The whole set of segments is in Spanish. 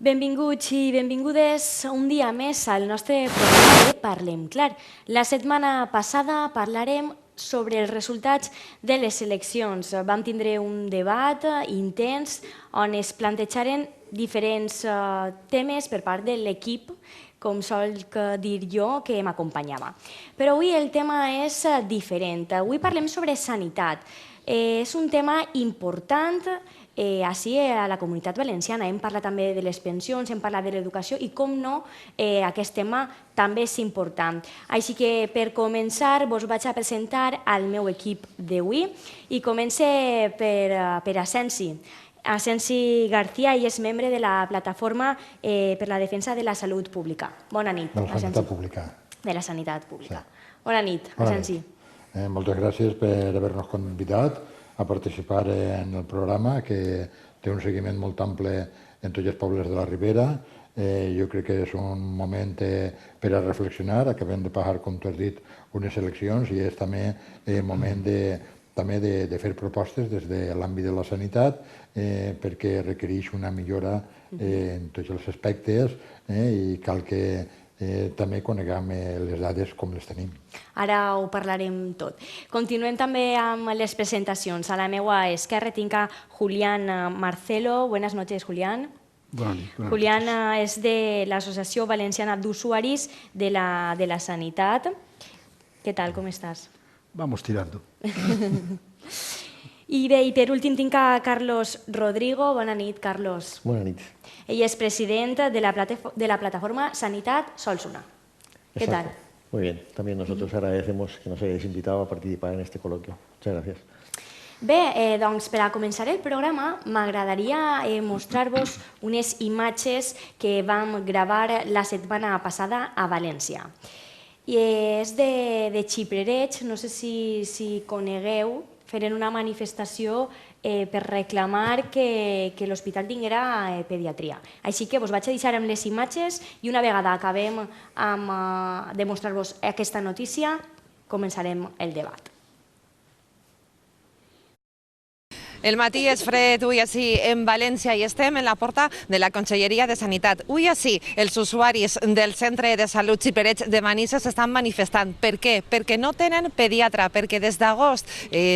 Benvinguts i benvingudes un dia més al nostre programa de Parlem Clar. La setmana passada parlarem sobre els resultats de les eleccions. Vam tindre un debat intens on es plantejaren diferents temes per part de l'equip, com solc dir jo, que m'acompanyava. Però avui el tema és diferent. Avui parlem sobre sanitat. És un tema important així a la Comunitat Valenciana. Hem parlat també de les pensions, hem parlat de l'educació i, com no, aquest tema també és important. Així que, per començar, vos vaig a presentar el meu equip d'avui i començo per Asensi. Asensi García, ell és membre de la Plataforma per la Defensa de la Salut Pública. Bona nit, Asensi. De la Sanitat Pública. De la Sanitat Pública. Bona nit, Asensi. Moltes gràcies per haver-nos convidat a participar en el programa, que té un seguiment molt ample en tots els pobles de la Ribera. Jo crec que és un moment per a reflexionar. Acabem de passar, com tu has dit, unes eleccions i és també moment de fer propostes des de l'àmbit de la sanitat perquè requereix una millora en tots els aspectes i cal que també coneguem les dades com les tenim. Ara ho parlarem tot. Continuem també amb les presentacions. A la meva esquerra tinc a Julián Marcelo. Buenas noches, Julián. Buenas noches. Julián és de l'Associació Valenciana d'Usuaris de la Sanitat. Què tal, com estàs? Vamos tirando. I bé, i per últim tinc a Carlos Rodrigo. Bona nit, Carlos. Bona nit. Ell és president de la plataforma Sanitat Solsona. ¿Qué tal? Muy bien. También nosotros agradecemos que nos hayáis invitado a participar en este coloquio. Muchas gracias. Bé, doncs per a començar el programa m'agradaria mostrar-vos unes imatges que vam gravar la setmana passada a València. I és de Xiprerets, no sé si conegueu, feren una manifestació per reclamar que l'hospital tinguera pediatria. Així que vos vaig a deixar amb les imatges i una vegada acabem de mostrar-vos aquesta notícia, començarem el debat. El matí és fred, avui així en València i estem en la porta de la Conselleria de Sanitat. Avui així els usuaris del Centre de Salut Xiprerets de Manises estan manifestant. Per què? Perquè no tenen pediatra, perquè des d'agost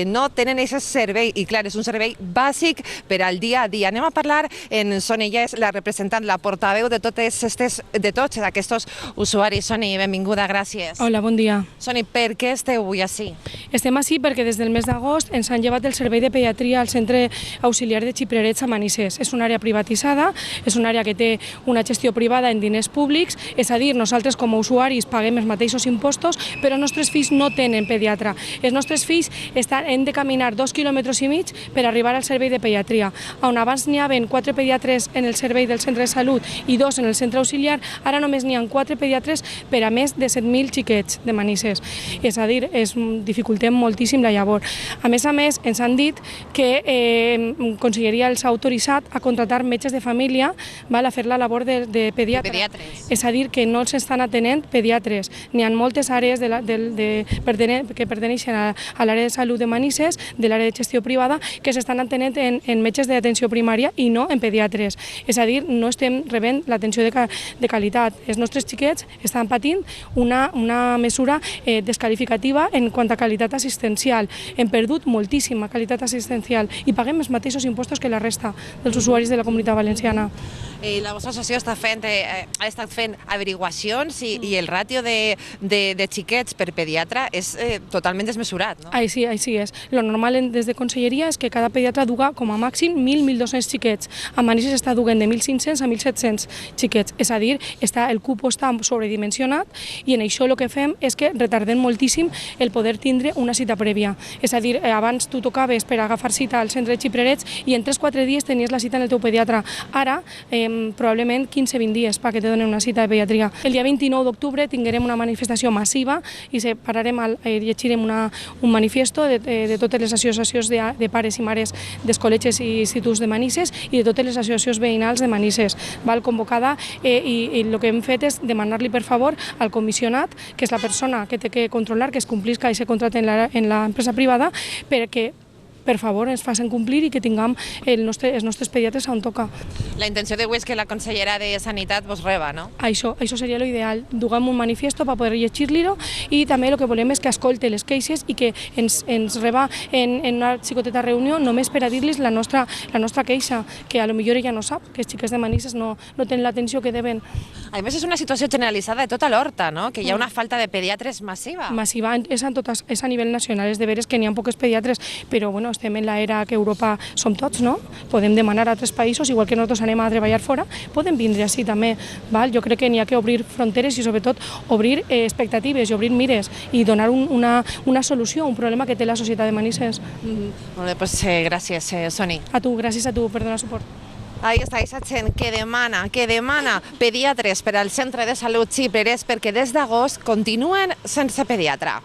no tenen aquest servei i clar, és un servei bàsic per al dia a dia. Anem a parlar en Soni, ella és la representant, la portaveu de tots aquests usuaris. Soni, benvinguda, gràcies. Hola, bon dia. Soni, per què esteu avui així? Estem així perquè des del mes d'agost ens han llevat el servei de pediatria al Centre Auxiliar de Xiprerets a Manises. És una àrea privatitzada, és una àrea que té una gestió privada en diners públics, és a dir, nosaltres com a usuaris paguem els mateixos impostos, però els nostres fills no tenen pediatra. Els nostres fills hem de caminar 2,5 quilòmetres per arribar al servei de pediatria. On abans n'hi havia 4 pediatres en el servei del centre de salut i 2 en el centre auxiliar, ara només n'hi ha 4 pediatres per a més de 7.000 xiquets de Manises. És a dir, dificultem moltíssim la llavor. A més, ens han dit que Conselleria els ha autoritzat a contractar metges de família a fer la labor de pediatre. És a dir, que no els estan atenent pediatres. N'hi ha moltes àrees que perteneixen a l'àrea de salut de Manises, de l'àrea de gestió privada, que s'estan atenent en metges d'atenció primària i no en pediatres. És a dir, no estem rebent l'atenció de qualitat. Els nostres xiquets estan patint una mesura desqualificativa en quant a qualitat assistencial. Hem perdut moltíssima qualitat assistencial i paguem els mateixos impostos que la resta dels usuaris de la Comunitat Valenciana. La vostra associació ha estat fent averiguacions i el ràtio de xiquets per pediatre és totalment desmesurat, no? Així és. Lo normal des de Conselleria és que cada pediatre duga com a màxim 1.000-1.200 xiquets. A Manises està dugant de 1.500 a 1.700 xiquets. És a dir, el cupo està sobredimensionat i en això el que fem és que retardem moltíssim el poder tindre una cita prèvia. És a dir, abans tu tocaves per agafar cita al centre de Xiprerets i en 3-4 dies tenies la cita en el teu pediatre. Ara, probablement 15-20 dies perquè te donen una cita de pediatria. El dia 29 d'octubre tinguerem una manifestació massiva i llegirem un manifiesto de totes les associacions de pares i mares dels col·legis i instituts de Manises i de totes les associacions veïnals de Manises. Convocada i el que hem fet és demanar-li per favor al comissionat, que és la persona que té que controlar que es complisca aquest contracte en l'empresa privada, perquè per favor, ens facin complir i que tinguem els nostres pediatres on toca. La intenció d'avui és que la consellera de Sanitat vos reba, no? Això seria l'ideal. Duguem un manifiesto per poder llegir-lo i també el que volem és que escolte les queixes i que ens reba en una xicoteta reunió només per a dir-los la nostra queixa, que a lo millor ella no sap, que els xiquets de Manises no tenen l'atenció que deben. A més, és una situació generalitzada de tota l'Horta, no? Que hi ha una falta de pediatres massiva. Massiva, és a nivell nacional, és de veres que n'hi ha poques pediatres, però bueno, estem en l'era que Europa som tots, no? Podem demanar a altres països, igual que nosaltres anem a treballar fora, podem vindre així també. Val? Jo crec que n'hi ha que obrir fronteres i sobretot obrir expectatives i obrir mires i donar una solució a un problema que té la societat de Manises. Molt bé, doncs gràcies, Soni. A tu, gràcies a tu per donar suport. Ahí està aquesta gent que demana pediatres per al centre de salut Xiprerets perquè des d'agost continuen sense pediatre.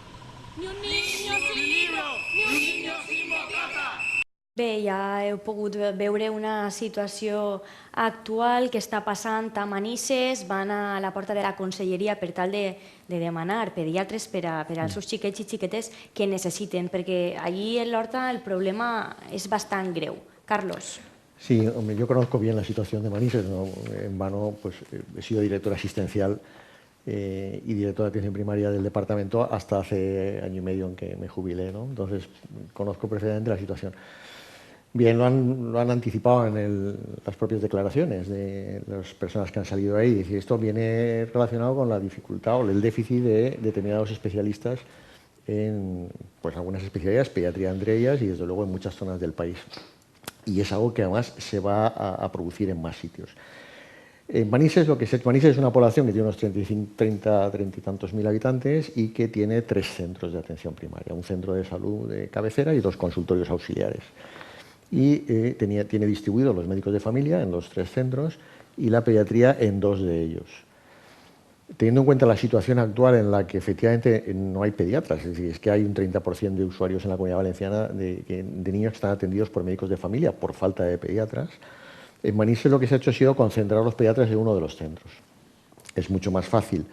Bé, ja heu pogut veure una situació actual que està passant a Manises. Van a la porta de la conselleria per tal de demanar pediatres per als seus xiquets i xiquetes que necessiten, perquè allí en l'Horta el problema és bastant greu. Carlos. Sí, hombre, yo conozco bien la situación de Manises, no en vano, pues he sido director asistencial y director de atención primaria del departamento hasta hace año y medio en que me jubilé, ¿no? Entonces conozco perfectamente la situación. Bien, lo han anticipado en las propias declaraciones de las personas que han salido ahí. Es decir, esto viene relacionado con la dificultad o el déficit de determinados especialistas en pues, algunas especialidades, pediatría entre ellas y desde luego en muchas zonas del país. Y es algo que además se va a producir en más sitios. Manises, Manises es una población que tiene unos 30 y tantos mil habitantes y que tiene 3 centros de atención primaria, un centro de salud de cabecera y 2 consultorios auxiliares. Y tiene distribuidos los médicos de familia en los 3 centros y la pediatría en 2 de ellos. Teniendo en cuenta la situación actual en la que efectivamente no hay pediatras, es decir, es que hay un 30% de usuarios en la Comunidad Valenciana de niños que están atendidos por médicos de familia por falta de pediatras, en Manises lo que se ha hecho ha sido concentrar a los pediatras en uno de los centros. Es mucho más fácil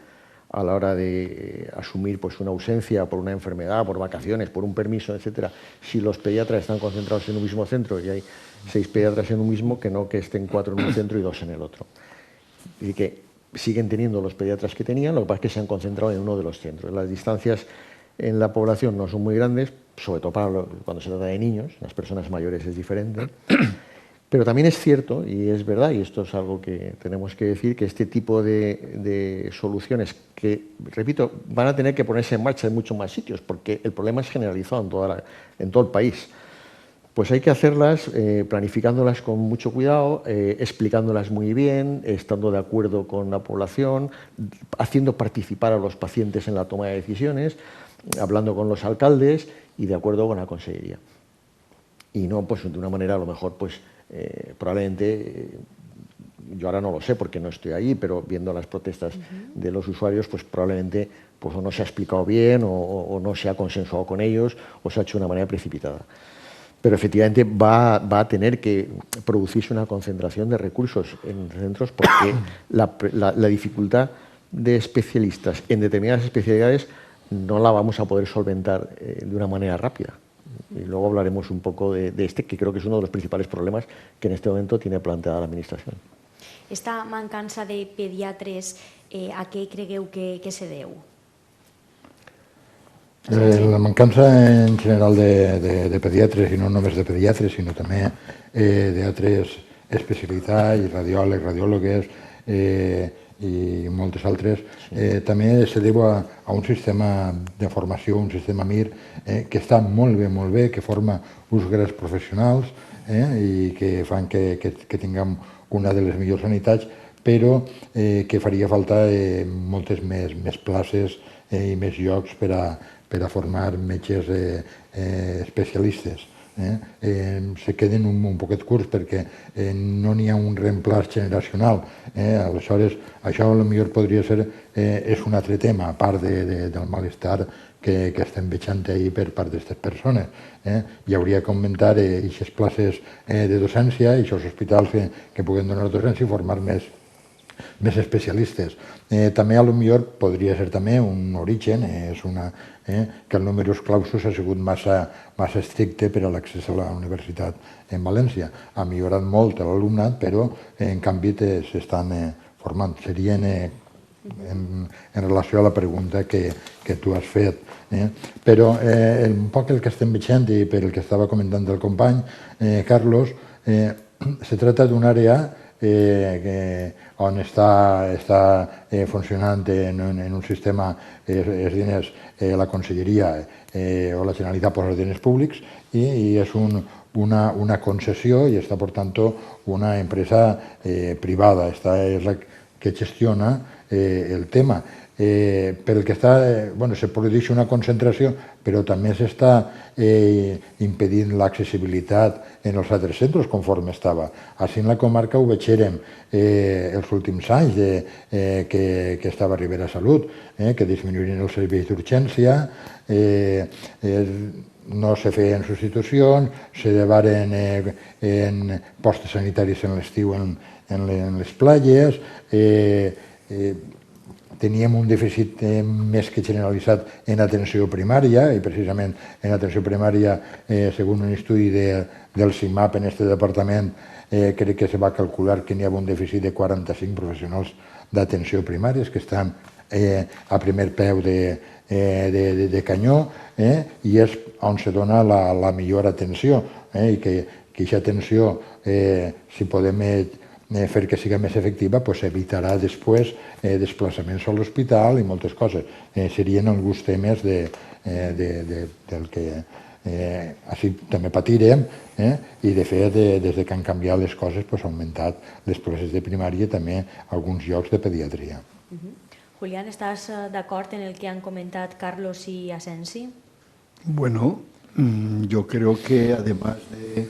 a la hora de asumir pues, una ausencia por una enfermedad, por vacaciones, por un permiso, etcétera, si los pediatras están concentrados en un mismo centro y hay 6 pediatras en un mismo, que no que estén 4 en un centro y 2 en el otro. Y que siguen teniendo los pediatras que tenían, lo que pasa es que se han concentrado en uno de los centros. Las distancias en la población no son muy grandes, sobre todo cuando se trata de niños, las personas mayores es diferente. Pero también es cierto, y es verdad, y esto es algo que tenemos que decir, que este tipo de soluciones que, repito, van a tener que ponerse en marcha en muchos más sitios, porque el problema es generalizado en todo el país. Pues hay que hacerlas planificándolas con mucho cuidado, explicándolas muy bien, estando de acuerdo con la población, haciendo participar a los pacientes en la toma de decisiones, hablando con los alcaldes y de acuerdo con la consellería. Y no pues de una manera a lo mejor pues probablemente, yo ahora no lo sé porque no estoy ahí, pero viendo las protestas de los usuarios pues probablemente pues o no se ha explicado bien o no se ha consensuado con ellos o se ha hecho de una manera precipitada. Pero efectivamente va a tener que producirse una concentración de recursos en centros porque la dificultad de especialistas en determinadas especialidades no la vamos a poder solventar de una manera rápida. Y luego hablaremos un poco de este, que creo que es uno de los principales problemas que en este momento tiene planteada la Administración. Esta mancança de pediatres, a què cregueu que se deu? La mancança en general de pediatres, i no només de pediatres, sinó també d'altres especialitats, radiòlegs, radiòlogues i moltes altres, també se deu a un sistema de formació, un sistema MIR, que està molt bé, que forma uns grans professionals i que fan que tinguem una de les millors sanitats, però que faria falta moltes més places i més llocs per a formar metges especialistes. Se queden un poquet curts perquè no n'hi ha un reemplaç generacional. Aleshores, això potser podria ser un altre tema, a part del malestar que estem veient ahir per part d'aquestes persones. Hi hauria que augmentar aquestes places de docència i aquests hospitals que puguen donar docència i formar més més especialistes. També, a lo millor, podria ser també un origen, que el numerus clausus ha sigut massa estricte per a l'accés a la universitat en València. Ha millorat molt l'alumnat, però en canvi s'estan formant. Serien en relació a la pregunta que tu has fet. Però un poc el que estem veient i per el que estava comentant el company Carlos, se trata d'una àrea on està funcionant en un sistema, els diners, la Conselleria o la Generalitat posa els diners públics i és una concessió i està, per tant, una empresa privada. Esta és la que gestiona el tema. Per el que està, se produeix una concentració, però també s'està impedint l'accessibilitat en els altres centres conforme estava. Així en la comarca ho veiem els últims anys que estava a Ribera Salut, que disminuïen els serveis d'urgència, no se feien substitucions, se llevaren en postes sanitaris en l'estiu en les platges, teníem un dèficit més que generalitzat en atenció primària i precisament en atenció primària, segons un estudi del CIMAP en aquest departament, crec que se va calcular que n'hi havia un dèficit de 45 professionals d'atenció primària que estan a primer peu de canyó i és on se dona la millor atenció i que aquesta atenció, si podem fer que siga més efectiva, evitarà després desplaçaments a l'hospital i moltes coses. Serien alguns temes del que així també patirem i, de fet, des que han canviat les coses, ha augmentat les places de primària i també alguns llocs de pediatria. Julián, ¿estás de acuerdo en el que han comentado Carlos y Asensi? Bueno, yo creo que además de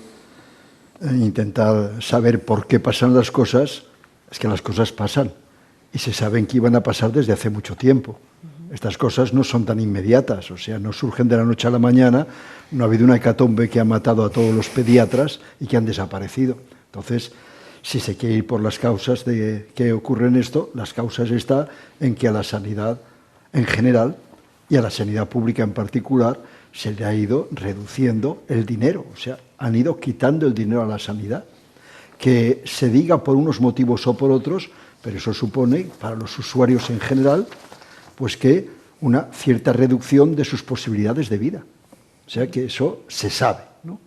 intentar saber por qué pasan las cosas, es que las cosas pasan y se saben que iban a pasar desde hace mucho tiempo. Estas cosas no son tan inmediatas, o sea, no surgen de la noche a la mañana, no ha habido una hecatombe que ha matado a todos los pediatras y que han desaparecido. Entonces, si se quiere ir por las causas de qué ocurre en esto, las causas están en que a la sanidad en general y a la sanidad pública en particular se le ha ido reduciendo el dinero, o sea, han ido quitando el dinero a la sanidad. Que se diga por unos motivos o por otros, pero eso supone, para los usuarios en general, pues que una cierta reducción de sus posibilidades de vida. O sea, que eso se sabe, ¿no?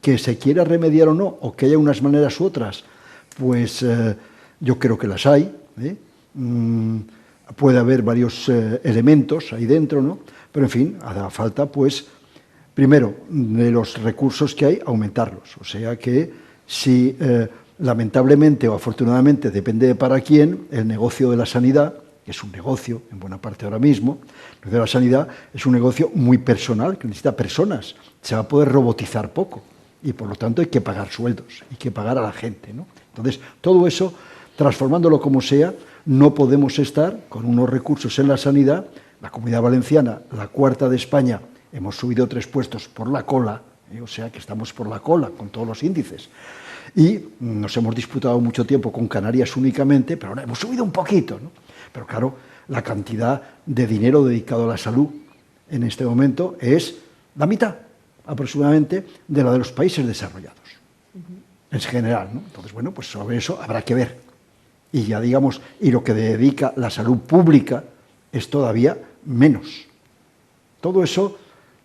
Que se quiera remediar o no, o que haya unas maneras u otras, pues yo creo que las hay. Puede haber varios elementos ahí dentro, ¿no? Pero, en fin, hará falta, pues, primero, de los recursos que hay, aumentarlos. O sea que si, lamentablemente o afortunadamente, depende de para quién, el negocio de la sanidad, que es un negocio, en buena parte ahora mismo, el negocio de la sanidad es un negocio muy personal, que necesita personas. Se va a poder robotizar poco y, por lo tanto, hay que pagar sueldos, hay que pagar a la gente, ¿no? Entonces, todo eso, transformándolo como sea, no podemos estar con unos recursos en la sanidad. La Comunidad Valenciana, la cuarta de España, hemos subido 3 puestos por la cola, o sea que estamos por la cola con todos los índices. Y nos hemos disputado mucho tiempo con Canarias únicamente, pero ahora hemos subido un poquito, ¿no? Pero claro, la cantidad de dinero dedicado a la salud en este momento es la mitad, aproximadamente, de la de los países desarrollados, en general, ¿no? Entonces, bueno, pues sobre eso habrá que ver. Y ya digamos, y lo que dedica la salud pública es todavía menos. Todo eso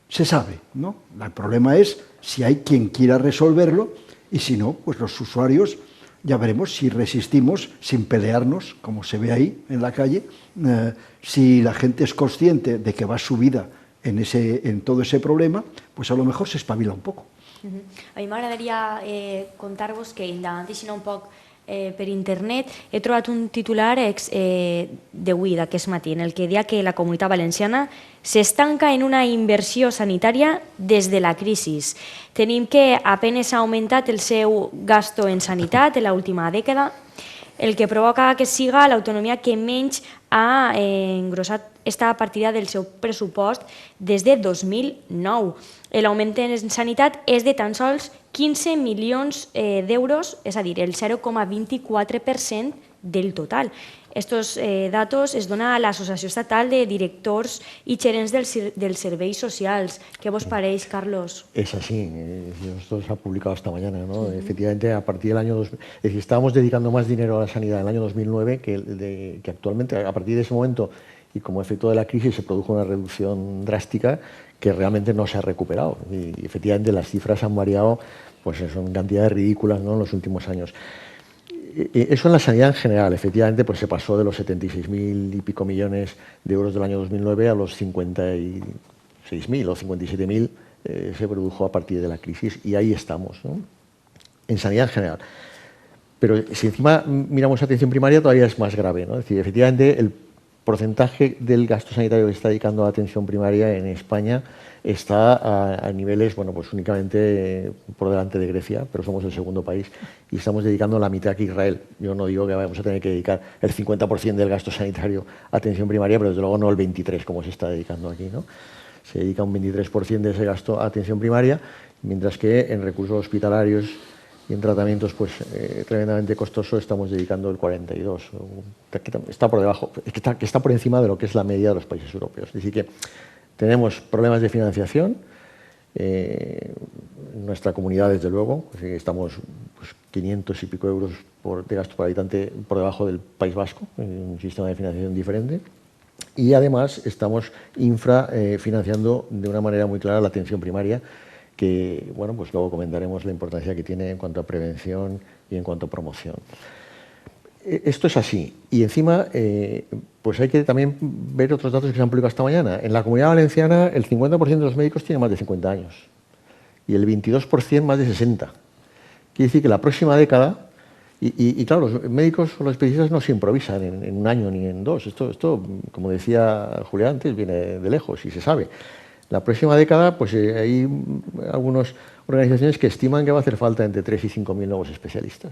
se sabe, ¿no? El problema es si hay quien quiera resolverlo y si no, pues los usuarios ya veremos si resistimos sin pelearnos, como se ve ahí en la calle, si la gente es consciente de que va su vida en todo ese problema, pues a lo mejor se espabila un poco. A mi m'agradaria contar-vos que indagant-hi un poc per internet he trobat un titular d'avui, d'aquest matí, en el que deia que la Comunitat Valenciana s'estanca en una inversió sanitària des de la crisi. Tenim que apenas ha augmentat el seu gasto en sanitat en l'última dècada, el que provoca que siga l'autonomia que menys ha engrossat esta partida del seu pressupost des de 2009. L'augment en sanitat és de tan sols 15 milions d'euros, és a dir, el 0,24% del total. Estos datos es dona a l'Associació Estatal de Directors i Gerents dels Serveis Socials. ¿Qué vos pareix, Carlos? Es así, esto se ha publicado esta mañana, ¿no? Efectivamente, a partir del año es decir, estábamos dedicando más dinero a la sanidad en el año 2009 que actualmente. A partir de ese momento, y como efecto de la crisis, se produjo una reducción drástica que realmente no se ha recuperado. Y efectivamente las cifras han variado, pues son cantidades ridículas, ¿no?, en los últimos años. Eso en la sanidad en general, efectivamente, pues se pasó de los 76.000 y pico millones de euros del año 2009 a los 56.000 o 57.000 se produjo a partir de la crisis, y ahí estamos, ¿no?, en sanidad en general. Pero si encima miramos atención primaria, todavía es más grave, ¿no? Es decir, efectivamente, el porcentaje del gasto sanitario que se está dedicando a la atención primaria en España está a niveles, bueno, pues únicamente por delante de Grecia, pero somos el segundo país y estamos dedicando la mitad que Israel. Yo no digo que vamos a tener que dedicar el 50% del gasto sanitario a atención primaria, pero desde luego no el 23% como se está dedicando aquí, ¿no? Se dedica un 23% de ese gasto a atención primaria, mientras que en recursos hospitalarios y en tratamientos pues tremendamente costosos estamos dedicando el 42%. Está por debajo, que está por encima de lo que es la media de los países europeos. Es decir que tenemos problemas de financiación en nuestra comunidad, desde luego. Estamos 500 y pico euros de gasto por habitante por debajo del País Vasco, en un sistema de financiación diferente. Y además estamos infrafinanciando de una manera muy clara la atención primaria, que, bueno, pues luego comentaremos la importancia que tiene en cuanto a prevención y en cuanto a promoción. Esto es así. Y encima, pues hay que también ver otros datos que se han publicado esta mañana. En la Comunidad Valenciana, el 50% de los médicos tiene más de 50 años y el 22% más de 60. Quiere decir que la próxima década, y claro, los médicos o los especialistas no se improvisan en un año ni en dos. Esto, como decía Julián antes, viene de lejos y se sabe. La próxima década, pues hay algunas organizaciones que estiman que va a hacer falta entre 3 y 5.000 nuevos especialistas.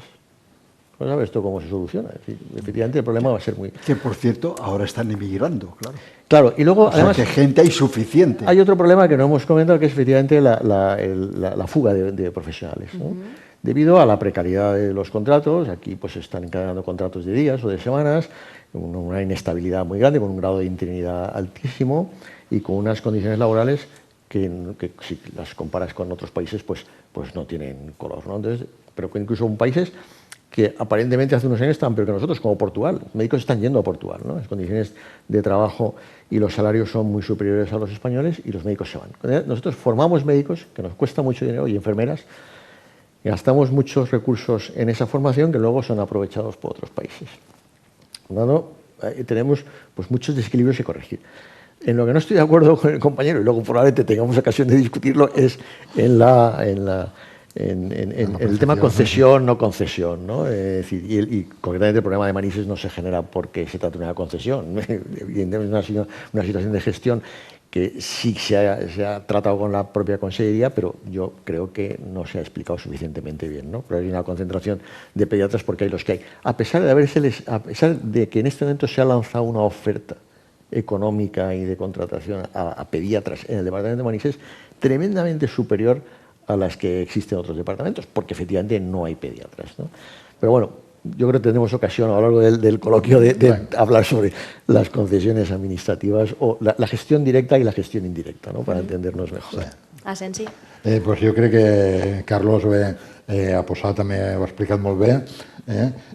¿No sabes esto cómo se soluciona? Es decir, efectivamente, el problema va a ser muy... Que, por cierto, ahora están emigrando, claro. Claro, y luego, además... O sea, que gente hay suficiente. Hay otro problema que no hemos comentado, que es efectivamente la fuga de profesionales, ¿no? Debido a la precariedad de los contratos, aquí pues se están encadenando contratos de días o de semanas, una inestabilidad muy grande, con un grado de interinidad altísimo y con unas condiciones laborales que si las comparas con otros países, pues no tienen color, ¿no? Entonces, pero que incluso en países que aparentemente hace unos años estaban peor que nosotros, como Portugal. Los médicos están yendo a Portugal, ¿no? Las condiciones de trabajo y los salarios son muy superiores a los españoles y los médicos se van. Nosotros formamos médicos, que nos cuesta mucho dinero, y enfermeras, y gastamos muchos recursos en esa formación que luego son aprovechados por otros países. ¿No? Tenemos pues muchos desequilibrios que corregir. En lo que no estoy de acuerdo con el compañero, y luego probablemente tengamos ocasión de discutirlo, es en el tema concesión, no concesión, ¿no? Es decir, y concretamente el problema de Manises no se genera porque se trata de una concesión. Evidentemente es una situación de gestión que sí se ha tratado con la propia Consellería, pero yo creo que no se ha explicado suficientemente bien, ¿no? Pero hay una concentración de pediatras porque hay los que hay. A pesar de que en este momento se ha lanzado una oferta económica y de contratación a pediatras en el departamento de Manises tremendamente superior a las que existen en otros departamentos, porque efectivamente no hay pediatras, ¿no? Pero bueno, yo creo que tendremos ocasión a lo largo del coloquio de hablar sobre las concesiones administrativas o la gestión directa y la gestión indirecta, ¿no? Para entendernos mejor. Asensi. Pues jo crec que Carlos ho ha posat, també ho ha explicat molt bé.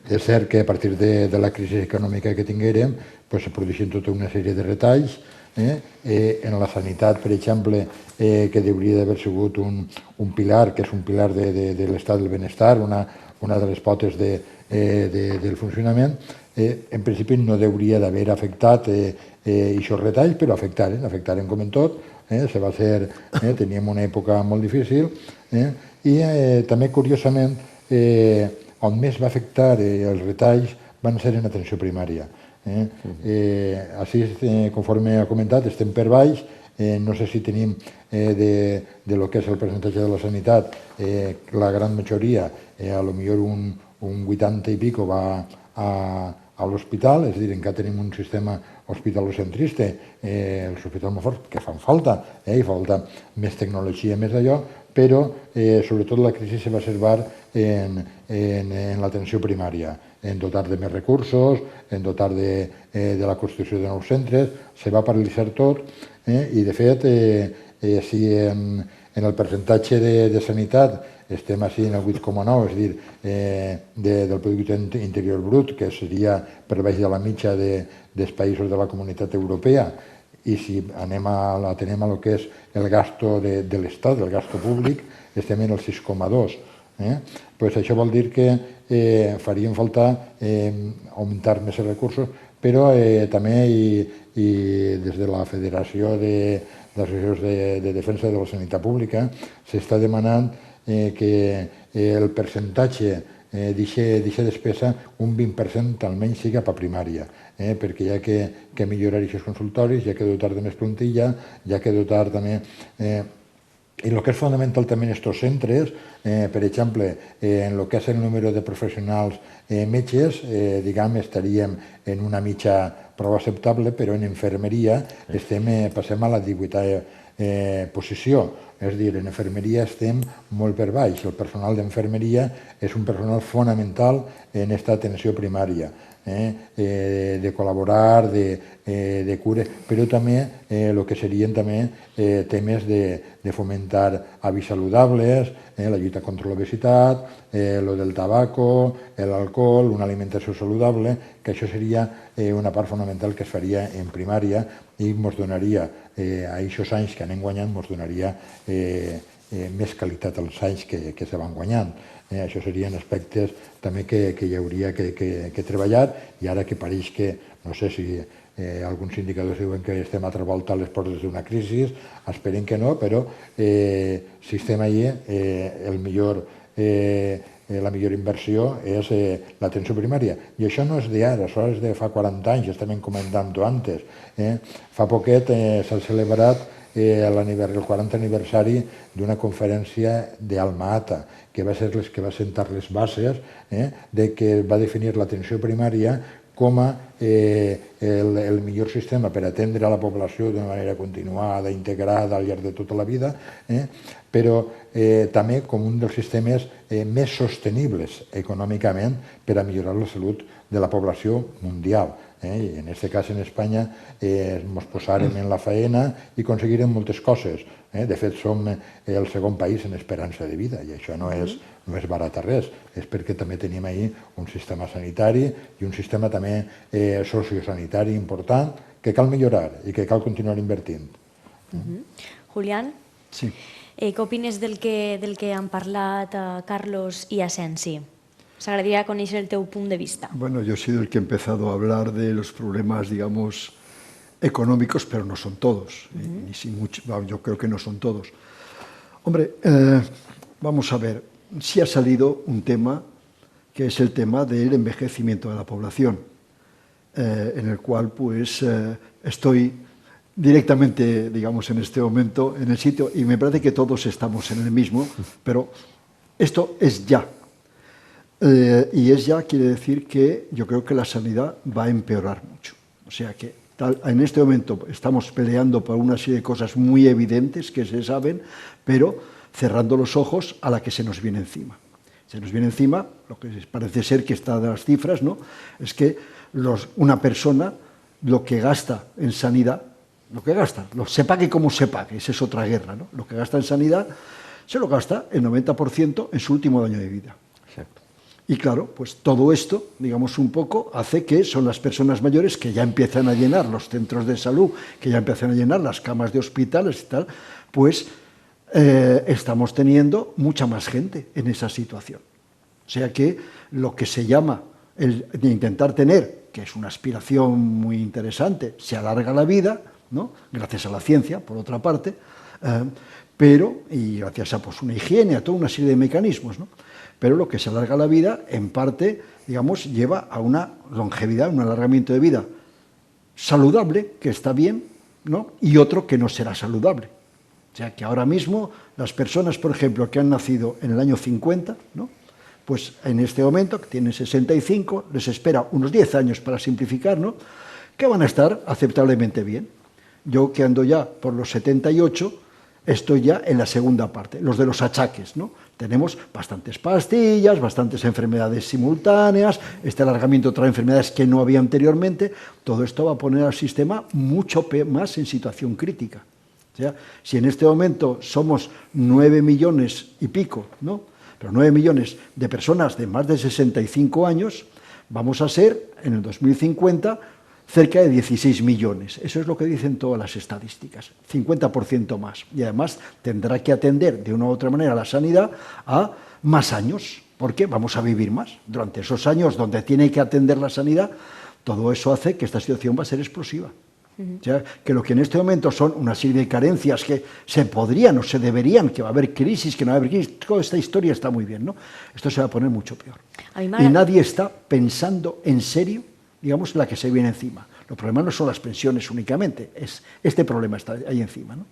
És cert que a partir de la crisi econòmica que tinguérem pues, se produeixen tota una sèrie de retalls. En la sanitat, per exemple, que hauria d'haver sigut un pilar, que és un pilar de l'estat del benestar, una de les potes del funcionament, en principi no hauria d'haver afectat aquests retalls, però afectaren com en tot. Se va fer, teníem una època molt difícil i també, curiosament, on més va afectar els retalls van ser en atenció primària. Així, conforme ha comentat, estem per baix. No sé si tenim de lo que és el percentatge de la sanitat, la gran majoria, a lo millor un 80 i pico va a l'hospital, és a dir, encara tenim un sistema hospitalocentrista, els hospitals molt forts, que fan falta, i falta més tecnologia, més d'allò, però sobretot la crisi se va observar en l'atenció primària. en dotar de més recursos, en dotar de la construcció de nous centres. Se va paralitzar tot i, de fet, si en el percentatge de sanitat estem així en el 8,9, és a dir, del producte interior brut, que seria per baix de la mitja dels països de la Comunitat Europea, i si atenem a lo que és el gasto de l'Estat, el gasto públic, estem en el 6,2. Pues això vol dir que farien falta augmentar més els recursos, però també i des de la Federació d'Associacions de Defensa de la Sanitat Pública s'està demanant que el percentatge d'aquesta despesa, un 20% almenys, siga per primària, perquè hi ha que millorar aquests consultoris, hi ha que dotar de més plantilla, hi ha que dotar també... I el que és fonamental també en aquests centres, per exemple, en el que és el número de professionals metges, diguem, estaríem en una mitja prou acceptable, però en infermeria passem a la 18a posició. És a dir, en infermeria estem molt per baix. El personal d'infermeria és un personal fonamental en aquesta atenció primària, de col·laborar, de cures, però també el que serien també temes de fomentar hàbits saludables, la lluita contra l'obesitat, el del tabaco, l'alcohol, una alimentació saludable, que això seria una part fonamental que es faria en primària i ens donaria, a aquests anys que anem guanyant, ens donaria més qualitat als anys que se van guanyant. Això serien aspectes també que hi hauria que treballar, i ara que pareix que, no sé si alguns indicadors diuen que estem a altra volta a les portes d'una crisi, esperem que no, però si estem allà, la millor inversió és l'atenció primària. I això no és d'ara, això és de fa 40 anys, estem comentant-ho antes. Fa poquet s'ha celebrat el 40 aniversari d'una conferència d'Alma-Ata, que va ser la que va sentar les bases, que va definir l'atenció primària com el millor sistema per atendre a la població d'una manera continuada, integrada al llarg de tota la vida, però també com un dels sistemes més sostenibles econòmicament per a millorar la salut de la població mundial. I en aquest cas, en Espanya, ens posarem en la faena i aconseguirem moltes coses. De fet, som el segon país en esperança de vida, i això no és barat a res, és perquè també tenim ahir un sistema sanitari i un sistema també sociosanitari important que cal millorar i que cal continuar invertint. Julián? Sí. Què opines del que han parlat Carlos i Asensi? S'agradaria conèixer el teu punt de vista. Bueno, yo he sido el que he empezado a hablar de los problemas, digamos, económicos, pero no son todos. Yo creo que no son todos. Hombre, vamos a ver, sí ha salido un tema que es el tema del envejecimiento de la población, en el cual pues estoy directamente, digamos, en este momento en el sitio, y me parece que todos estamos en el mismo, pero esto es ya. Y es ya quiere decir que yo creo que la sanidad va a empeorar mucho. O sea que en este momento estamos peleando por una serie de cosas muy evidentes que se saben, pero cerrando los ojos a la que se nos viene encima. Se nos viene encima, lo que parece ser que está de las cifras, ¿no? Es que una persona lo que gasta en sanidad, se pague como se pague, esa es otra guerra, ¿no? Lo que gasta en sanidad se lo gasta el 90% en su último año de vida. Exacto. Y claro, pues todo esto, digamos un poco, hace que son las personas mayores que ya empiezan a llenar los centros de salud, que ya empiezan a llenar las camas de hospitales y tal, pues estamos teniendo mucha más gente en esa situación. O sea que lo que se llama el de intentar tener, que es una aspiración muy interesante, se alarga la vida, ¿no? Gracias a la ciencia, por otra parte, pero, y gracias a pues, una higiene, a toda una serie de mecanismos, ¿no? Pero lo que se alarga la vida, en parte, digamos, lleva a una longevidad, un alargamiento de vida saludable, que está bien, ¿no? Y otro que no será saludable. O sea, que ahora mismo las personas, por ejemplo, que han nacido en el año 50, ¿no? Pues en este momento, que tienen 65, les espera unos 10 años para simplificar, ¿no? Que van a estar aceptablemente bien. Yo, que ando ya por los 78, estoy ya en la segunda parte, los de los achaques, ¿no? Tenemos bastantes pastillas, bastantes enfermedades simultáneas, este alargamiento trae enfermedades que no había anteriormente. Todo esto va a poner al sistema mucho más en situación crítica. O sea, si en este momento somos 9 millones y pico, ¿no? Pero 9 millones de personas de más de 65 años, vamos a ser, en el 2050, cerca de 16 millones. Eso es lo que dicen todas las estadísticas, 50% más. Y además tendrá que atender de una u otra manera la sanidad a más años, porque vamos a vivir más. Durante esos años donde tiene que atender la sanidad, todo eso hace que esta situación va a ser explosiva. O sea, que lo que en este momento son una serie de carencias que se podrían o se deberían, que va a haber crisis, que no va a haber crisis, toda esta historia está muy bien, ¿no? Esto se va a poner mucho peor. Y nadie está pensando en serio, digamos, la que se viene encima. Los problemas no son las pensiones únicamente, es este problema está ahí encima, ¿no?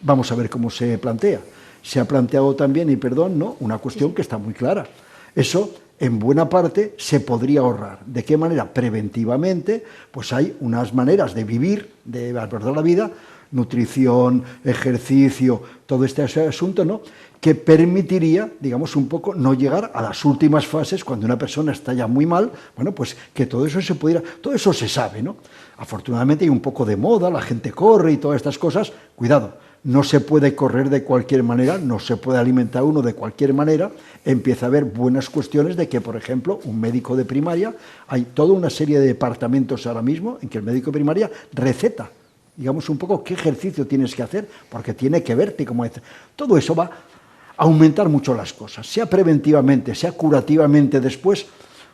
Vamos a ver cómo se plantea. Se ha planteado también, y perdón, ¿no?, una cuestión que está muy clara. Eso, en buena parte, se podría ahorrar. ¿De qué manera? Preventivamente, pues hay unas maneras de vivir, de abordar la vida, nutrición, ejercicio, todo este asunto, ¿no?, que permitiría, digamos, un poco no llegar a las últimas fases cuando una persona está ya muy mal. Bueno, pues que todo eso se pudiera, todo eso se sabe, ¿no? Afortunadamente hay un poco de moda, la gente corre y todas estas cosas. Cuidado, no se puede correr de cualquier manera, no se puede alimentar uno de cualquier manera. Empieza a haber buenas cuestiones de que, por ejemplo, un médico de primaria, hay toda una serie de departamentos ahora mismo en que el médico de primaria receta, digamos, un poco qué ejercicio tienes que hacer, porque tiene que verte como es. Todo eso va a aumentar mucho las cosas, sea preventivamente, sea curativamente después.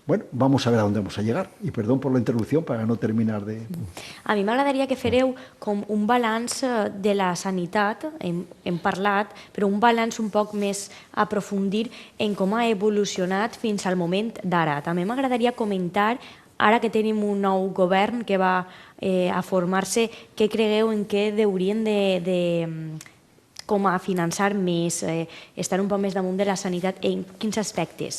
Bueno, vamos a ver a dónde vamos a llegar. I perdó per la interrupció per no terminar de... A mi m'agradaria que fareu com un balanç de la sanitat, hem parlat, però un balanç un poc més aprofundir en com ha evolucionat fins al moment d'ara. També m'agradaria comentar, ara que tenim un nou govern que va a formar-se, què cregueu en què haurien de com a finançar més, estar un poc més damunt de la sanitat, en quins aspectes?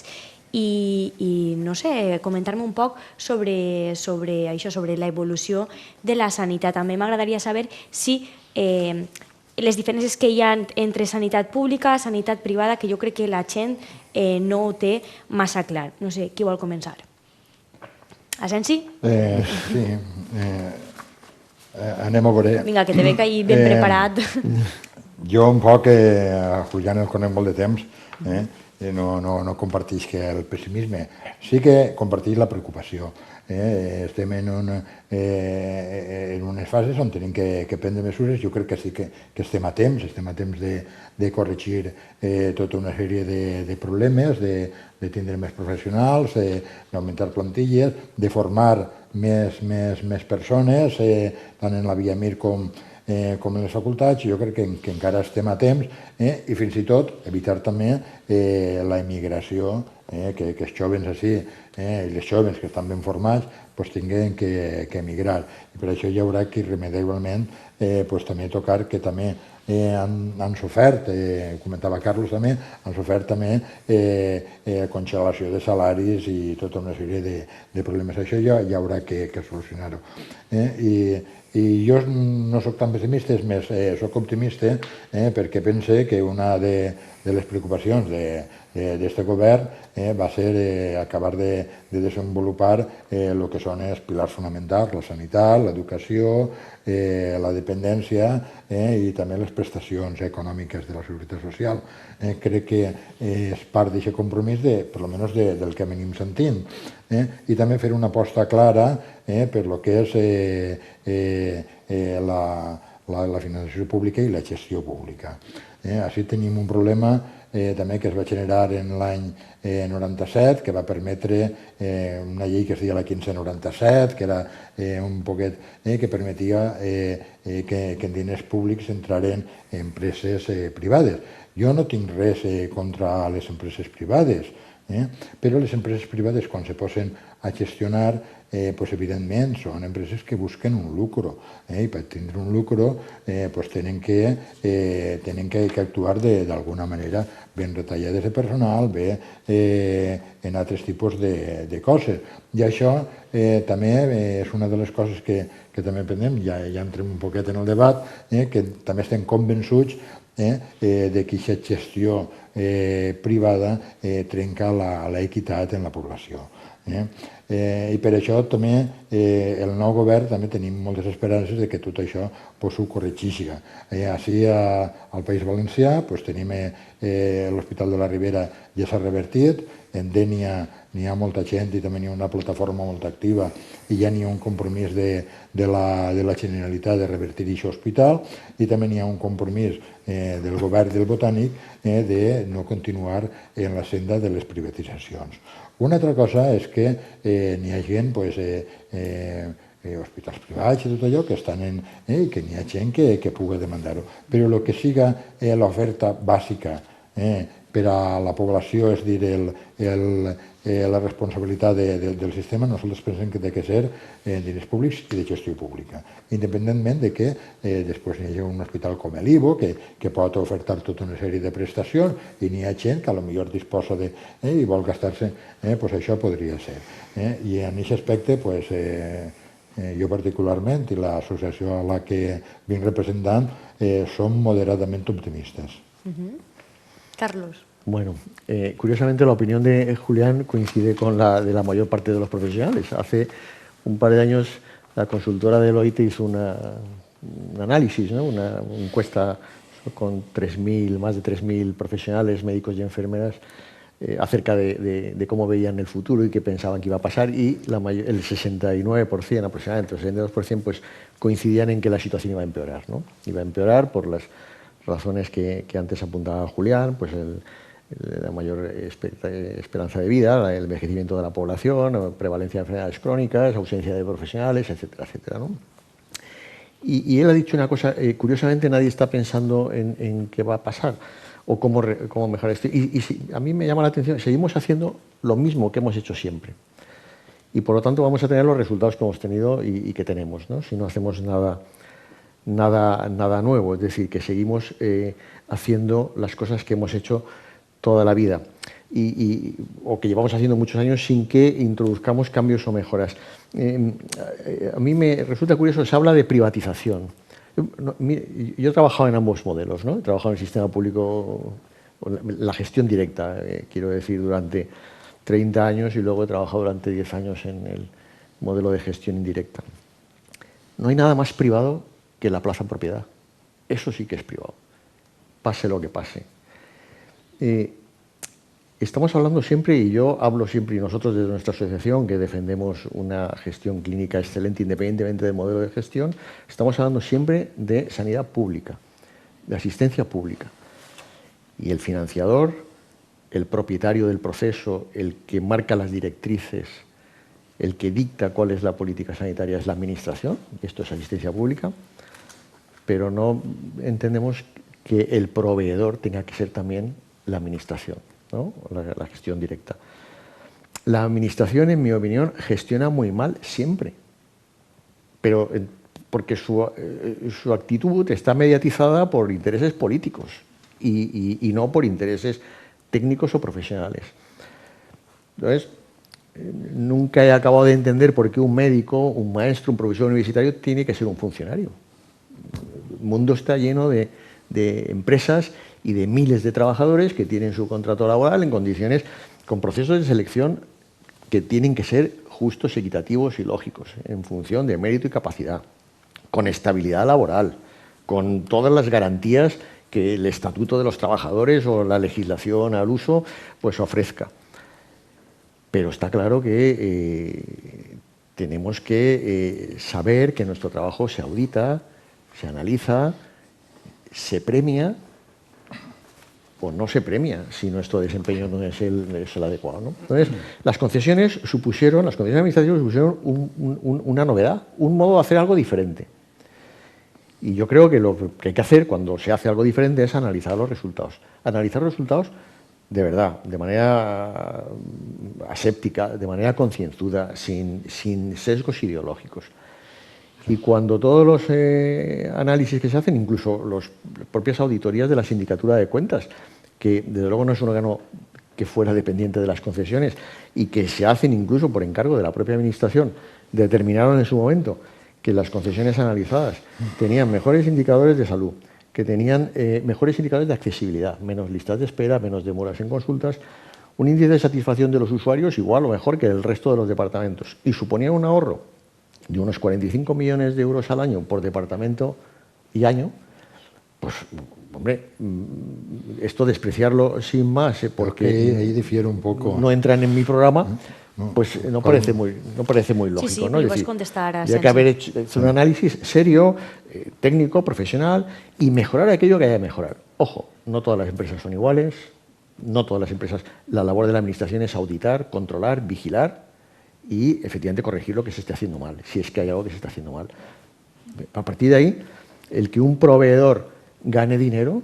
I no sé, comentar-me un poc sobre això, sobre l'evolució de la sanitat. També m'agradaria saber si les diferències que hi ha entre sanitat pública i sanitat privada, que jo crec que la gent no ho té massa clar. No sé, qui vol començar? Asensi? Sí, anem a veure. Vinga, que te veig ahir ben preparat. Jo un poc, Julián el conec molt de temps, no comparteix el pessimisme. Sí que comparteix la preocupació. Estem en unes fases on tenim que prendre mesures. Jo crec que sí que estem a temps de corregir tota una sèrie de problemes, de tindre més professionals, d'augmentar plantilles, de formar més persones, tant en la via MIR com en les facultats. Jo crec que encara estem a temps, i fins i tot evitar també la immigració, que els joves així i les joves que estan ben formats tinguin que emigrar. I per això hi haurà que irremediablement també tocar que també han sofert, comentava Carlos també, han sofert també congelació de salaris i tota una sèrie de problemes. Això ja haurà que solucionar-ho. I jo no soc tan pessimista, és més, soc optimista, perquè pense que una de les preocupacions d'aquest govern va ser acabar de desenvolupar el que són els pilars fonamentals, la sanitat, l'educació, la dependència i també les prestacions econòmiques de la Seguretat Social. Crec que és part d'aquest compromís, per almenys del que venim sentint. I també fer una aposta clara per el que és la finançació pública i la gestió pública. Així tenim un problema també que es va generar en l'any 97, que va permetre una llei que es deia la 1597, que era un poquet que permetia que en diners públics entraren empreses privades. Jo no tinc res contra les empreses privades, però les empreses privades, quan se posen a gestionar, evidentment són empreses que busquen un lucro, i per tindre un lucro tenen que actuar d'alguna manera, ben retallades de personal, bé en altres tipus de coses. I això també és una de les coses que també prendem, ja entrem un poquet en el debat, que també estem convençuts de que aquesta gestió privada trenca l'equitat en la població. I per això també el nou govern també tenim moltes esperances de que tot això ho corregeixi. Així al País Valencià tenim l'Hospital de la Ribera ja s'ha revertit, en Dénia n'hi ha molta gent i també n'hi ha una plataforma molt activa i ja n'hi ha un compromís de la Generalitat de revertir aquest hospital i també n'hi ha un compromís del govern del Botànic de no continuar en la senda de les privatitzacions. Una altra cosa és que n'hi ha gent, hospitals privats i tot allò, que estan i que n'hi ha gent que pugui demandar-ho. Però el que siga l'oferta bàsica per a la població, és dir, la responsabilitat del sistema, nosaltres pensem que ha de ser diners públics i de gestió pública, independentment de que després hi hagi un hospital com l'Ivo, que pot ofertar tota una sèrie de prestacions, i n'hi ha gent que potser disposa i vol gastar-se, doncs això podria ser. I en aquest aspecte, jo particularment i l'associació a la que vinc representant som moderadament optimistes. Carlos. Bueno, curiosamente la opinión de Julián coincide con la de la mayor parte de los profesionales. Hace un par de años la consultora Deloitte hizo un análisis, una encuesta con más de 3.000 profesionales, médicos y enfermeras acerca de cómo veían el futuro y qué pensaban que iba a pasar, y el 69%, aproximadamente el 62%, pues coincidían en que la situación iba a empeorar, ¿no? Iba a empeorar por las razones que antes apuntaba Julián, pues la mayor esperanza de vida, el envejecimiento de la población, prevalencia de enfermedades crónicas, ausencia de profesionales, etcétera, etcétera, ¿no? Y él ha dicho una cosa, curiosamente nadie está pensando en qué va a pasar o cómo mejorar esto. Y a mí me llama la atención, seguimos haciendo lo mismo que hemos hecho siempre. Y por lo tanto vamos a tener los resultados que hemos tenido y que tenemos, ¿no? Si no hacemos nada nuevo, es decir, que seguimos haciendo las cosas que hemos hecho toda la vida o que llevamos haciendo muchos años sin que introduzcamos cambios o mejoras. A mí me resulta curioso, se habla de privatización. Yo he trabajado en ambos modelos, ¿no? He trabajado en el sistema público, la gestión directa, quiero decir, durante 30 años, y luego he trabajado durante 10 años en el modelo de gestión indirecta. No hay nada más privado que la plaza en propiedad. Eso sí que es privado, pase lo que pase. Estamos hablando siempre, y yo hablo siempre, y nosotros desde nuestra asociación, que defendemos una gestión clínica excelente independientemente del modelo de gestión, estamos hablando siempre de sanidad pública, de asistencia pública. Y el financiador, el propietario del proceso, el que marca las directrices, el que dicta cuál es la política sanitaria es la administración, y esto es asistencia pública, pero no entendemos que el proveedor tenga que ser también la administración, ¿no? La gestión directa. La administración, en mi opinión, gestiona muy mal siempre, pero porque su actitud está mediatizada por intereses políticos y no por intereses técnicos o profesionales. Entonces, nunca he acabado de entender por qué un médico, un maestro, un profesor universitario tiene que ser un funcionario. El mundo está lleno de empresas y de miles de trabajadores que tienen su contrato laboral en condiciones, con procesos de selección que tienen que ser justos, equitativos y lógicos, en función de mérito y capacidad, con estabilidad laboral, con todas las garantías que el Estatuto de los Trabajadores o la legislación al uso pues ofrezca. Pero está claro que tenemos que saber que nuestro trabajo se audita, se analiza, se premia o no se premia si nuestro desempeño no es el adecuado, ¿no? Entonces, las concesiones administrativas supusieron una novedad, un modo de hacer algo diferente. Y yo creo que lo que hay que hacer cuando se hace algo diferente es analizar los resultados. Analizar los resultados de verdad, de manera aséptica, de manera concienzuda, sin sesgos ideológicos. Y cuando todos los análisis que se hacen, incluso las propias auditorías de la Sindicatura de Cuentas, que desde luego no es un órgano que fuera dependiente de las concesiones y que se hacen incluso por encargo de la propia Administración, determinaron en su momento que las concesiones analizadas tenían mejores indicadores de salud, que tenían mejores indicadores de accesibilidad, menos listas de espera, menos demoras en consultas, un índice de satisfacción de los usuarios igual o mejor que el resto de los departamentos, y suponía un ahorro de unos 45 millones de euros al año por departamento y año. Pues, hombre, esto despreciarlo sin más, porque ahí difiere un poco. No entran en mi programa, pues no parece muy lógico. Sí, ¿no? Es decir, contestar a habría que haber hecho un análisis serio, técnico, profesional, y mejorar aquello que haya que mejorar. Ojo, no todas las empresas son iguales, no todas las empresas. La labor de la administración es auditar, controlar, vigilar y efectivamente corregir lo que se esté haciendo mal, si es que hay algo que se está haciendo mal. A partir de ahí, el que un proveedor gane dinero,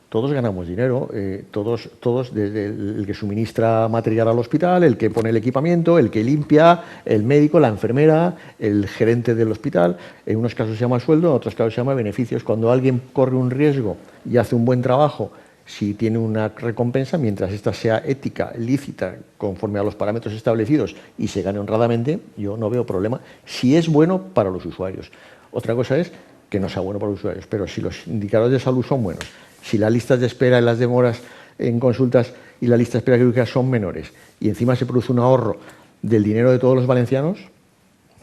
todos ganamos dinero, todos, desde el que suministra material al hospital, el que pone el equipamiento, el que limpia, el médico, la enfermera, el gerente del hospital. En unos casos se llama sueldo, en otros casos se llama beneficios. Cuando alguien corre un riesgo y hace un buen trabajo, si tiene una recompensa, mientras esta sea ética, lícita, conforme a los parámetros establecidos y se gane honradamente, yo no veo problema, si es bueno para los usuarios. Otra cosa es que no sea bueno para los usuarios, pero si los indicadores de salud son buenos, si las listas de espera y las demoras en consultas y la lista de espera quirúrgica son menores y encima se produce un ahorro del dinero de todos los valencianos,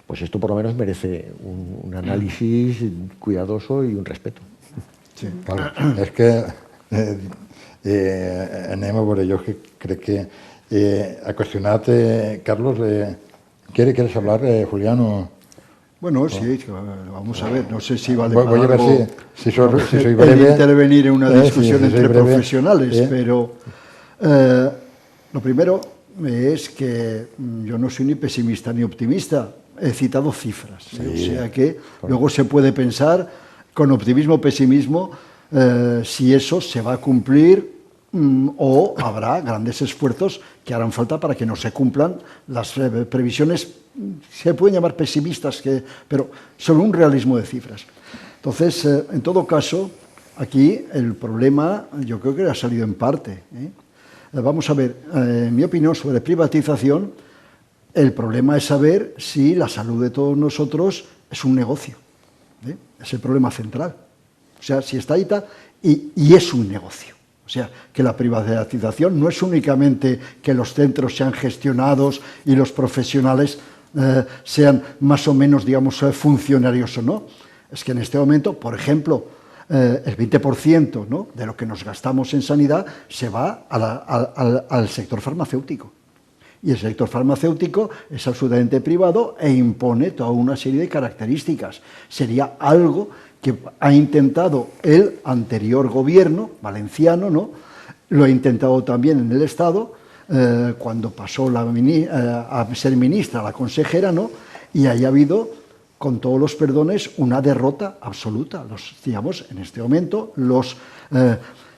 pues esto por lo menos merece un análisis cuidadoso y un respeto. Sí, claro. És que anem a veure, jo crec que ha qüestionat Carlos. ¿Quieres hablar, Julián? Bueno, sí, vamos a ver, no sé si vale voy para a ver algo si soy el breve, intervenir en una discusión si entre breve, profesionales, pero lo primero es que yo no soy ni pesimista ni optimista, he citado cifras, o sea que luego se puede pensar con optimismo o pesimismo si eso se va a cumplir o habrá grandes esfuerzos que harán falta para que no se cumplan las previsiones. Se pueden llamar pesimistas, pero sobre un realismo de cifras. Entonces, en todo caso, aquí el problema yo creo que ha salido en parte. Vamos a ver, en mi opinión sobre privatización, el problema es saber si la salud de todos nosotros es un negocio. Es el problema central. O sea, si está ahí y es un negocio. O sea, que la privatización no es únicamente que los centros sean gestionados y los profesionales sean más o menos, digamos, funcionarios o no. Es que en este momento, por ejemplo, el 20%, ¿no?, de lo que nos gastamos en sanidad se va al sector farmacéutico. Y el sector farmacéutico es absolutamente privado e impone toda una serie de características. Sería algo que ha intentado el anterior gobierno valenciano, ¿no? Lo ha intentado también en el Estado, cuando pasó a ser ministra la consejera, ¿no? Y ahí ha habido, con todos los perdones, una derrota absoluta. Digamos, en este momento, los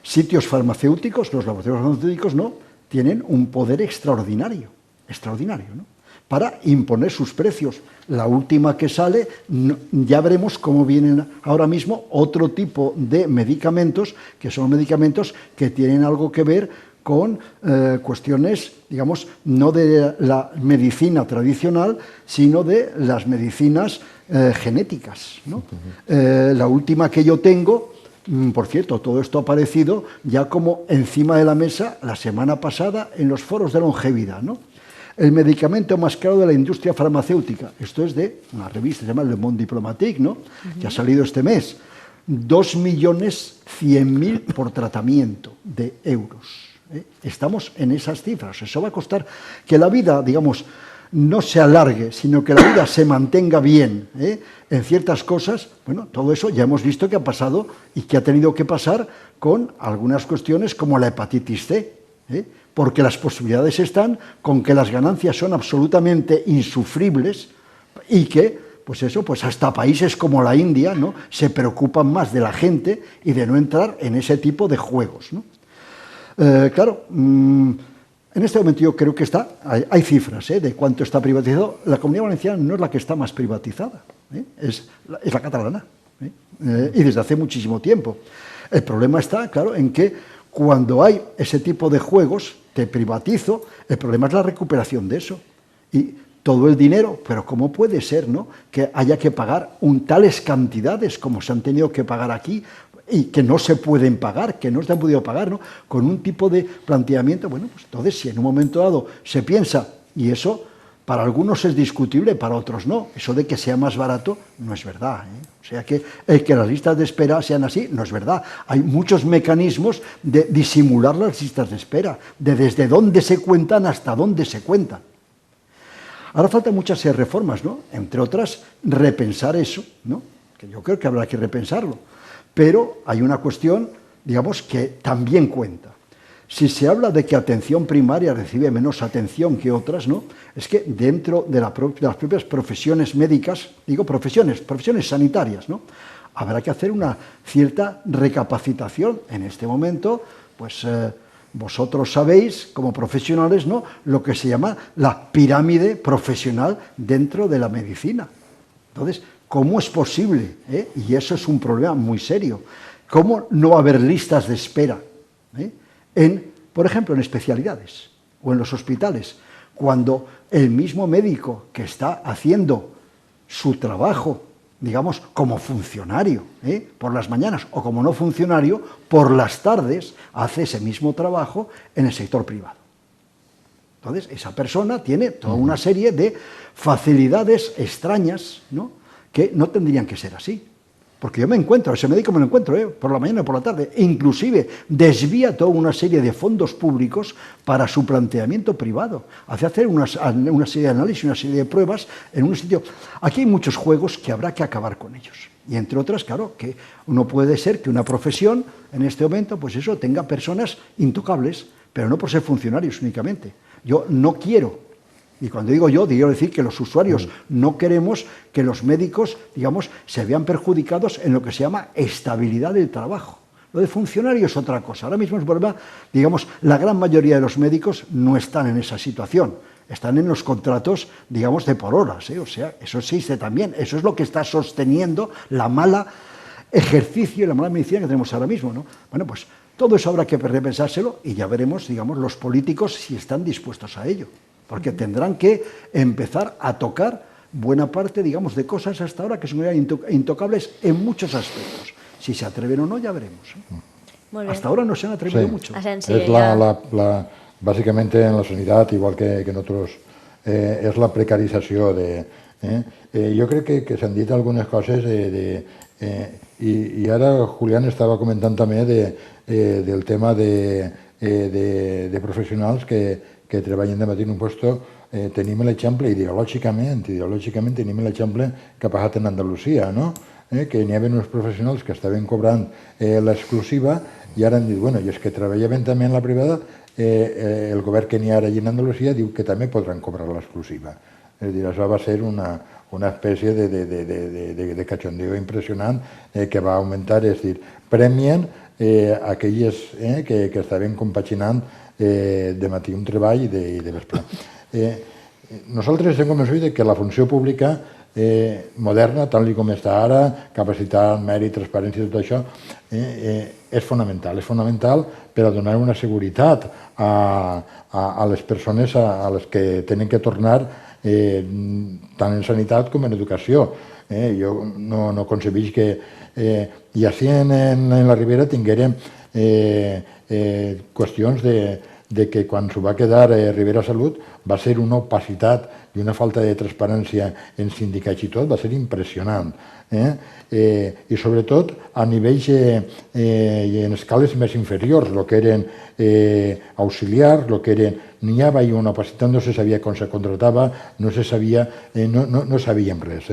sitios farmacéuticos, los laboratorios farmacéuticos, ¿no?, tienen un poder extraordinario, ¿no?, para imponer sus precios. La última que sale, ya veremos cómo vienen ahora mismo otro tipo de medicamentos, que son medicamentos que tienen algo que ver con cuestiones, digamos, no de la medicina tradicional, sino de las medicinas genéticas, ¿no? La última que yo tengo, por cierto, todo esto ha aparecido ya como encima de la mesa la semana pasada en los foros de longevidad, ¿no? El medicamento más caro de la industria farmacéutica. Esto es de una revista, se llama Le Monde Diplomatique, ¿no?, que ha salido este mes. 2.100.000 por tratamiento de euros. Estamos en esas cifras. Eso va a costar que la vida, digamos, no se alargue, sino que la vida se mantenga bien en ciertas cosas. Bueno, todo eso ya hemos visto que ha pasado y que ha tenido que pasar con algunas cuestiones como la hepatitis C, porque las posibilidades están con que las ganancias son absolutamente insufribles y que, pues eso, pues hasta países como la India, ¿no?, se preocupan más de la gente y de no entrar en ese tipo de juegos, ¿no? Claro, en este momento yo creo que hay cifras de cuánto está privatizado. La Comunidad Valenciana no es la que está más privatizada, es la catalana, y desde hace muchísimo tiempo. El problema está, claro, en que cuando hay ese tipo de juegos, te privatizo, el problema es la recuperación de eso. Y todo el dinero, pero ¿cómo puede ser, no?, que haya que pagar tales cantidades como se han tenido que pagar aquí y que no se pueden pagar, que no se han podido pagar, ¿no? Con un tipo de planteamiento, bueno, pues entonces si en un momento dado se piensa, y eso para algunos es discutible, para otros no, eso de que sea más barato no es verdad, ¿eh? O sea que el que las listas de espera sean así no es verdad. Hay muchos mecanismos de disimular las listas de espera, de desde dónde se cuentan hasta dónde se cuentan. Ahora faltan muchas reformas, ¿no? Entre otras, repensar eso, ¿no? Que yo creo que habrá que repensarlo. Pero hay una cuestión, digamos, que también cuenta. Si se habla de que atención primaria recibe menos atención que otras, ¿no? Es que dentro de las propias profesiones médicas, digo profesiones sanitarias, ¿no? Habrá que hacer una cierta recapacitación. En este momento, pues vosotros sabéis, como profesionales, ¿no?, lo que se llama la pirámide profesional dentro de la medicina. Entonces, ¿cómo es posible? Y eso es un problema muy serio. ¿Cómo no va a haber listas de espera? Por ejemplo, en especialidades o en los hospitales, cuando el mismo médico que está haciendo su trabajo, digamos, como funcionario, por las mañanas, o como no funcionario, por las tardes, hace ese mismo trabajo en el sector privado. Entonces, esa persona tiene toda una serie de facilidades extrañas, ¿no?, que no tendrían que ser así. Porque yo me encuentro, ese médico me lo encuentro, por la mañana y por la tarde, e inclusive desvía toda una serie de fondos públicos para su planteamiento privado. Hace hacer una serie de análisis, una serie de pruebas en un sitio. Aquí hay muchos juegos que habrá que acabar con ellos. Y entre otras, claro, que no puede ser que una profesión en este momento, pues eso, tenga personas intocables, pero no por ser funcionarios únicamente. Yo no quiero. Y cuando digo yo, digo decir que los usuarios no queremos que los médicos, digamos, se vean perjudicados en lo que se llama estabilidad del trabajo. Lo de funcionario es otra cosa. Ahora mismo es verdad, digamos, la gran mayoría de los médicos no están en esa situación. Están en los contratos, digamos, de por horas, O sea, eso existe también. Eso es lo que está sosteniendo la mala ejercicio y la mala medicina que tenemos ahora mismo, ¿no? Bueno, pues todo eso habrá que repensárselo y ya veremos, digamos, los políticos si están dispuestos a ello. Porque tendrán que empezar a tocar buena parte, digamos, de cosas hasta ahora que son intocables en muchos aspectos. Si se atreven o no, ya veremos. Hasta ahora no se han atrevido mucho. Básicamente en la sanidad, igual que en otros, es la precarización yo creo que s'han dit algunes coses i ara Julián estava comentant també del tema de professionals que treballen de matí en un puesto. Tenim l'exemple ideològicament tenim l'exemple que ha passat en Andalusia, no? Que n'hi havia uns professionals que estaven cobrant l'exclusiva i ara han dit, bueno, i és que treballaven també en la privada, el govern que n'hi ha ara allà en Andalusia diu que també podran cobrar l'exclusiva. És a dir, això va ser una espècie de cachondeo impressionant que va augmentar, és a dir, premien aquelles que estaven compaginant de matí un treball i de vespre. Nosaltres estem convençuts que la funció pública moderna, tal com està ara, capacitat, mèrit, transparència, tot això, és fonamental per a donar una seguretat a les persones a les que tenen que tornar tant en sanitat com en educació. Jo no concebeix que i així en la Ribera tinguérem qüestions de que quan s'ho va quedar Ribera Salut va ser una opacitat i una falta de transparència en sindicats i tot, va ser impressionant. I sobretot a nivells i en escales més inferiors, el que eren auxiliars, el que eren... N'hi havia una opacitat, no se sabia com se contratava, no sabíem res.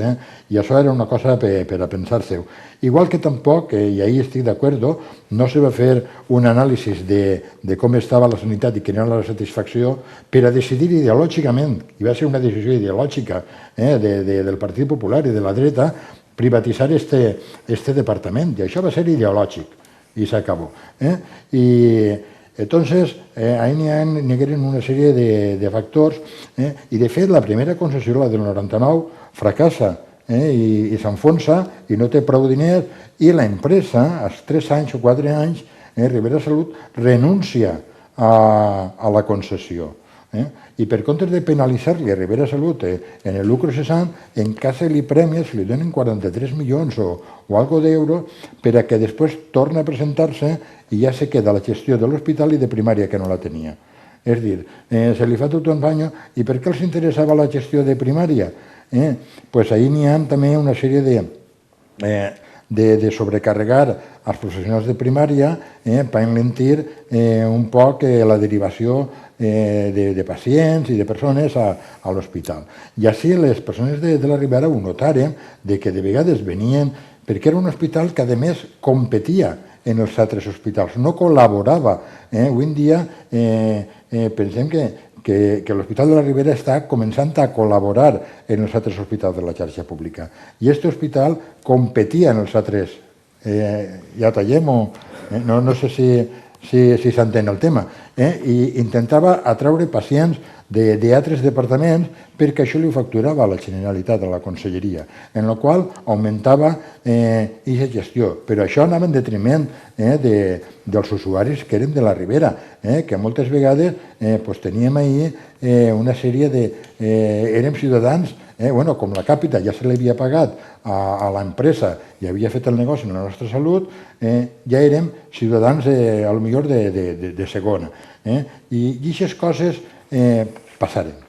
I això era una cosa per a pensar-se. Igual que tampoc, i ahí estic d'acord, no se va fer un anàlisi de com estava la sanitat i quina era la satisfacció per a decidir ideològicament, i va ser una decisió ideològica del Partit Popular i de la dreta, privatitzar este departament, i això va ser ideològic, i s'acabó. Entonces, ahí n'hi hagueren una sèrie de factors, i de fet la primera concessió, la del 99, fracassa i s'enfonsa i no té prou diners, i l'empresa, als 3 anys o 4 anys, Ribera Salut renuncia a la concessió. I per comptes de penalitzar-li a Ribera Salut en el lucre cessant, en cas li premis, li donen 43 milions o algo d'euros per a que després torni a presentar-se i ja se queda la gestió de l'hospital i de primària, que no la tenia. És a dir, se li fa tot un banyo. I per què els interessava la gestió de primària? Pues ahí n'hi ha també una sèrie de sobrecarregar als professionals de primària per enlentir un poc la derivació de pacients i de persones a l'hospital. I així les persones de la Ribera ho notaren, que de vegades venien, perquè era un hospital que a més competia en els altres hospitals, no col·laborava. Avui en dia pensem que l'Hospital de la Ribera està començant a col·laborar en els altres hospitals de la xarxa pública. I aquest hospital competia en els altres. Ja tallem o... No sé si s'entén el tema. I intentava atraure pacients d'altres departaments perquè això li ho facturava a la Generalitat, a la Conselleria, en la qual augmentava aquesta gestió. Però això anava en detriment dels usuaris que érem de la Ribera, que moltes vegades teníem ahir una sèrie de... Érem ciutadans, com la Càpita ja se l'havia pagat a l'empresa i havia fet el negoci en la nostra salut, ja érem ciutadans potser de segona. I aquestes coses passaren.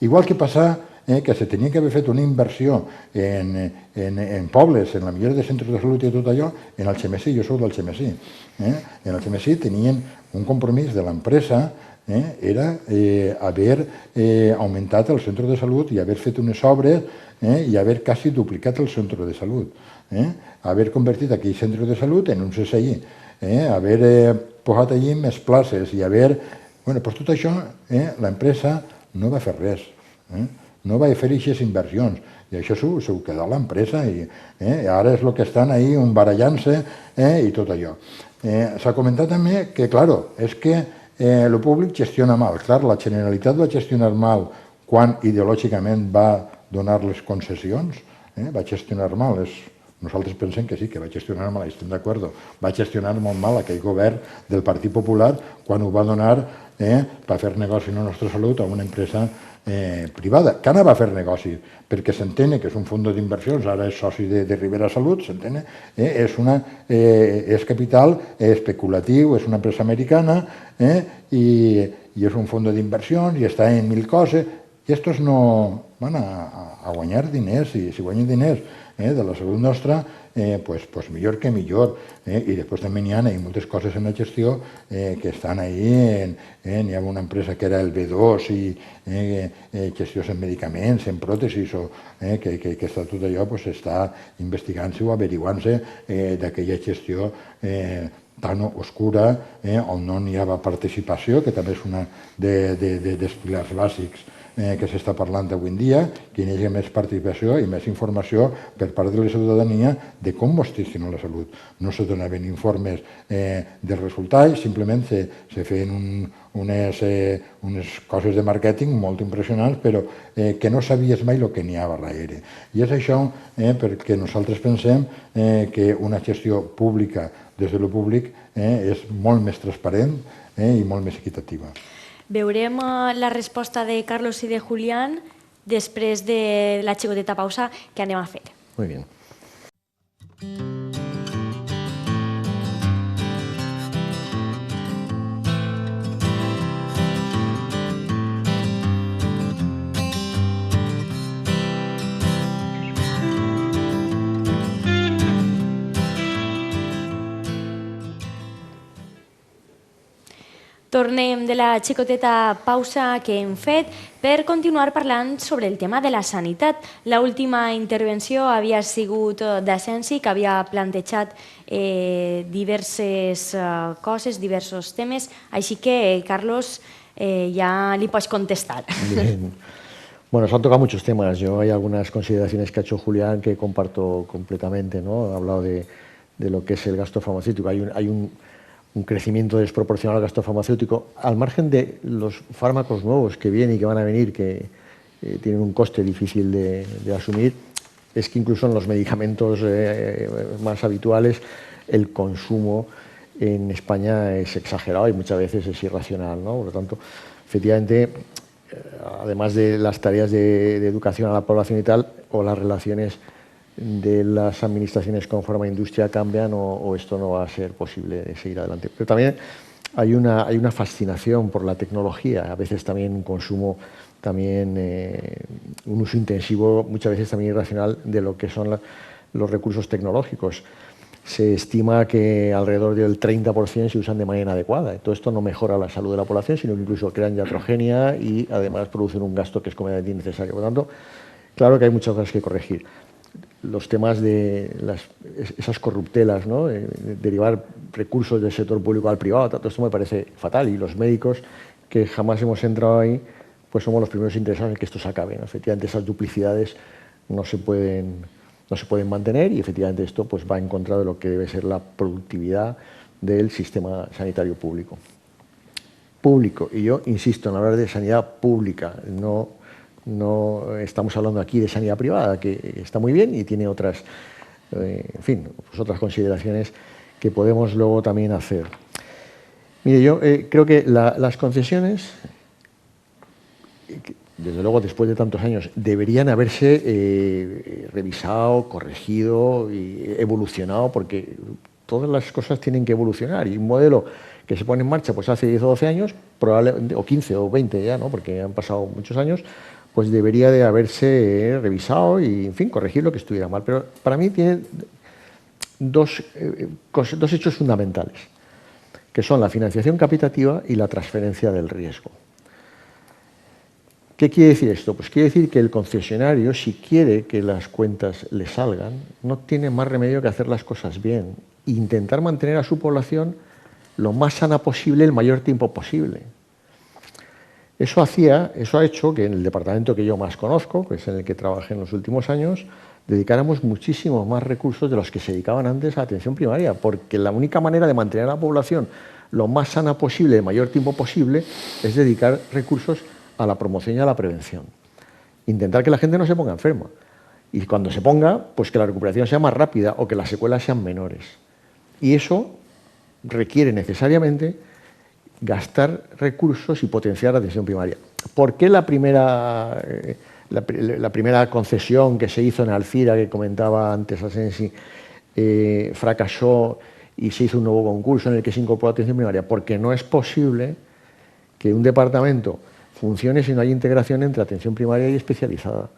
Igual que passar que se tenia que haver fet una inversió en pobles, en la millora de centres de salut i tot allò, en el Xemesí, jo soc del Xemesí. En el Xemesí tenien un compromís de l'empresa, era haver augmentat el centre de salut i haver fet unes obres i haver quasi duplicat el centre de salut. Haver convertit aquell centre de salut en un CSI, haver posat allí més places i haver... Tot això l'empresa no va fer res, no va fer aquestes inversions i això s'ho quedà l'empresa i ara és el que estan ahí barallant-se i tot allò. S'ha comentat també que, clar, és que el públic gestiona mal. Clar, la Generalitat va gestionar mal quan ideològicament va donar les concessions, va gestionar mal. Nosaltres pensem que sí, que va gestionar mal, estem d'acord. Va gestionar molt mal aquell govern del Partit Popular quan ho va donar per fer negoci en la nostra salut a una empresa privada, que anava a fer negoci, perquè s'entén que és un fons d'inversions, ara és soci de Ribera Salut, s'entén, és capital especulatiu, és una empresa americana i és un fons d'inversions i està en mil coses, i estos no van a guanyar diners, i si guanyen diners de la salut nostra, pues millor que millor. I després també n'hi ha moltes coses en la gestió que estan ahí. N'hi ha una empresa que era el B2 i gestió en medicaments, en pròtesis, que està tot allò, està investigant-se o averiguant-se d'aquella gestió tan oscura, on no n'hi ha participació, que també és un dels pilars bàsics que s'està parlant avui en dia, que hi hagi més participació i més informació per part de la ciutadania de com es gestiona la salut. No se donaven informes dels resultats, simplement se feien unes coses de màrqueting molt impressionants, però que no sabies mai el que n'hi ha darrere. I és això perquè nosaltres pensem que una gestió pública des de lo públic és molt més transparent i molt més equitativa. Veurem la resposta de Carlos i de Julián després de la xicoteta pausa que anem a fer. Muy bien. Tornem de la xicoteta pausa que hem fet per continuar parlant sobre el tema de la sanitat. L'última intervenció havia sigut d'Asensi, que havia plantejat diverses coses, diversos temes, així que, Carlos, ya li pots contestar. Bien. Bueno, se han tocado muchos temas. Hay algunas consideraciones que ha hecho Julián que comparto completamente, ¿no? Ha hablado de lo que es el gasto farmacéutico. Hay un crecimiento desproporcional al gasto farmacéutico, al margen de los fármacos nuevos que vienen y que van a venir, que tienen un coste difícil de asumir, es que incluso en los medicamentos más habituales el consumo en España es exagerado y muchas veces es irracional, ¿no? Por lo tanto, efectivamente, además de las tareas de educación a la población y tal, o las relaciones de las administraciones con forma de industria cambian o esto no va a ser posible seguir adelante. Pero también hay una fascinación por la tecnología, a veces también un consumo, también un uso intensivo, muchas veces también irracional de lo que son los recursos tecnológicos. Se estima que alrededor del 30% se usan de manera inadecuada. Todo esto no mejora la salud de la población, sino que incluso crean iatrogenia y además producen un gasto que es completamente innecesario. Por lo tanto, claro que hay muchas cosas que corregir. Los temas de esas corruptelas, ¿no? Derivar recursos del sector público al privado, todo esto me parece fatal. Y los médicos que jamás hemos entrado ahí, pues somos los primeros interesados en que esto se acabe, ¿no? Efectivamente, esas duplicidades no se pueden mantener y efectivamente esto pues va en contra de lo que debe ser la productividad del sistema sanitario público. Y yo insisto en hablar de sanidad pública, no estamos hablando aquí de sanidad privada, que está muy bien y tiene otras, en fin, pues otras consideraciones que podemos luego también hacer. Mire, yo creo que las concesiones, desde luego después de tantos años, deberían haberse revisado, corregido y evolucionado, porque todas las cosas tienen que evolucionar y un modelo que se pone en marcha pues hace 10 o 12 años, probablemente, o 15 o 20 ya, ¿no? Porque han pasado muchos años, pues debería de haberse revisado y, en fin, corregir lo que estuviera mal. Pero para mí tiene dos hechos fundamentales, que son la financiación capitativa y la transferencia del riesgo. ¿Qué quiere decir esto? Pues quiere decir que el concesionario, si quiere que las cuentas le salgan, no tiene más remedio que hacer las cosas bien e intentar mantener a su población lo más sana posible el mayor tiempo posible. Eso ha hecho que en el departamento que yo más conozco, que es en el que trabajé en los últimos años, dedicáramos muchísimos más recursos de los que se dedicaban antes a la atención primaria, porque la única manera de mantener a la población lo más sana posible el mayor tiempo posible es dedicar recursos a la promoción y a la prevención. Intentar que la gente no se ponga enferma. Y cuando se ponga, pues que la recuperación sea más rápida o que las secuelas sean menores. Y eso requiere necesariamente gastar recursos y potenciar la atención primaria. ¿Por qué la primera concesión que se hizo en Alcira, que comentaba antes Asensi, fracasó y se hizo un nuevo concurso en el que se incorporó la atención primaria? Porque no es posible que un departamento funcione si no hay integración entre atención primaria y especializada.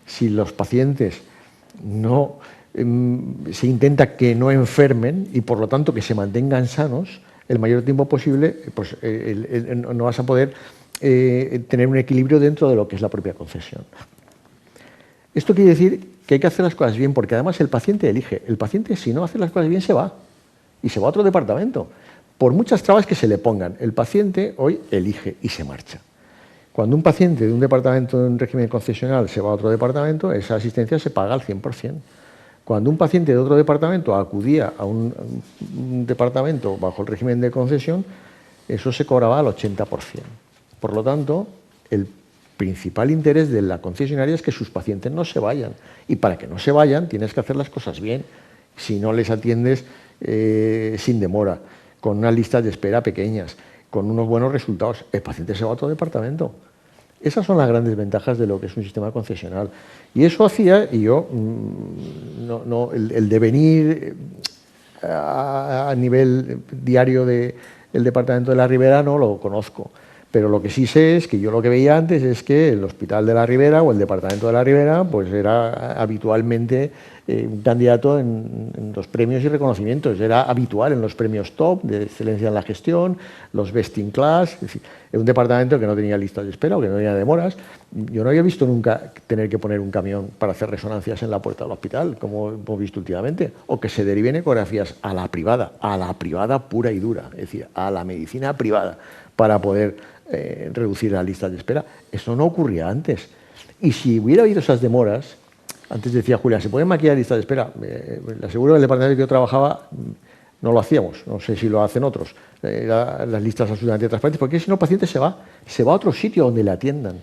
Si los pacientes se intenta que no enfermen y por lo tanto que se mantengan sanos el mayor tiempo posible, pues no vas a poder tener un equilibrio dentro de lo que es la propia concesión. Esto quiere decir que hay que hacer las cosas bien, porque además el paciente elige. El paciente, si no hace las cosas bien, se va. Y se va a otro departamento. Por muchas trabas que se le pongan, el paciente hoy elige y se marcha. Cuando un paciente de un departamento de un régimen concesional se va a otro departamento, esa asistencia se paga al 100%. Cuando un paciente de otro departamento acudía a un departamento bajo el régimen de concesión, eso se cobraba al 80%. Por lo tanto, el principal interés de la concesionaria es que sus pacientes no se vayan. Y para que no se vayan, tienes que hacer las cosas bien. Si no les atiendes sin demora, con unas listas de espera pequeñas, con unos buenos resultados, el paciente se va a otro departamento. Esas son las grandes ventajas de lo que es un sistema concesional. Y eso hacía, y yo, el devenir a nivel diario del departamento de la Ribera no lo conozco. Pero lo que sí sé es que yo lo que veía antes es que el Hospital de la Ribera o el Departamento de la Ribera pues era habitualmente un candidato en los premios y reconocimientos. Era habitual en los premios top de excelencia en la gestión, los best in class. Es decir, era un departamento que no tenía listas de espera o que no tenía demoras. Yo no había visto nunca tener que poner un camión para hacer resonancias en la puerta del hospital, como hemos visto últimamente, o que se deriven ecografías a la privada pura y dura, es decir, a la medicina privada, para poder reducir las listas de espera. Eso no ocurría antes. Y si hubiera habido esas demoras, antes decía Julia, ¿se pueden maquillar listas de espera? Le aseguro que el departamento que yo trabajaba no lo hacíamos, no sé si lo hacen otros, las listas absolutamente transparentes, porque si no el paciente se va a otro sitio donde le atiendan.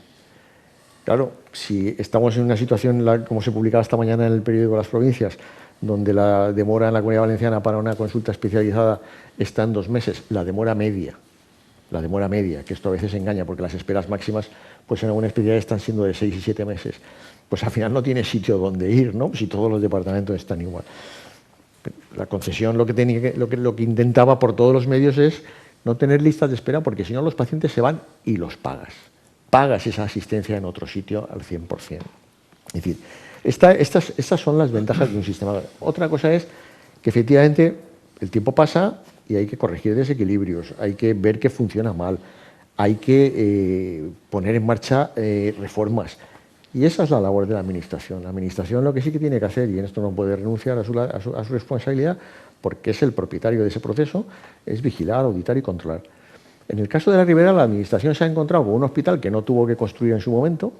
Claro, si estamos en una situación, como se publicaba esta mañana en el periódico de las provincias, donde la demora en la Comunidad Valenciana para una consulta especializada está en 2 meses, la demora media, que esto a veces engaña porque las esperas máximas pues en alguna especialidad están siendo de 6 y 7 meses, pues al final no tiene sitio donde ir, ¿no? Si todos los departamentos están igual. La concesión lo que intentaba por todos los medios es no tener listas de espera, porque si no los pacientes se van y los pagas. Pagas esa asistencia en otro sitio al 100%. Es decir, estas son las ventajas de un sistema. Otra cosa es que efectivamente el tiempo pasa y hay que corregir desequilibrios, hay que ver que funciona mal, hay que poner en marcha reformas. Y esa es la labor de la Administración. La Administración lo que sí que tiene que hacer, y en esto no puede renunciar a su responsabilidad, porque es el propietario de ese proceso, es vigilar, auditar y controlar. En el caso de la Ribera, la Administración se ha encontrado con un hospital que no tuvo que construir en su momento,